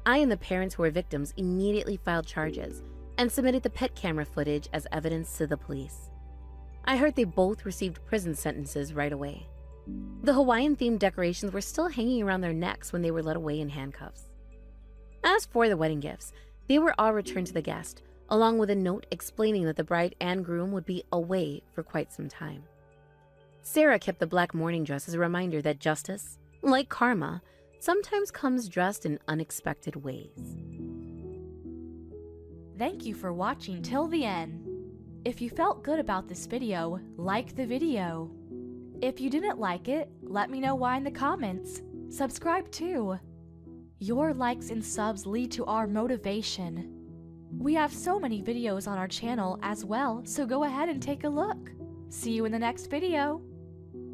I and the parents who were victims immediately filed charges and submitted the pet camera footage as evidence to the police. I heard they both received prison sentences right away. The Hawaiian-themed decorations were still hanging around their necks when they were led away in handcuffs. As for the wedding gifts, they were all returned to the guest, along with a note explaining that the bride and groom would be away for quite some time. Sarah kept the black mourning dress as a reminder that justice, like karma, sometimes comes dressed in unexpected ways. Thank you for watching till the end. If you felt good about this video, like the video. If you didn't like it, let me know why in the comments. Subscribe too. Your likes and subs lead to our motivation. We have so many videos on our channel as well, so go ahead and take a look. See you in the next video.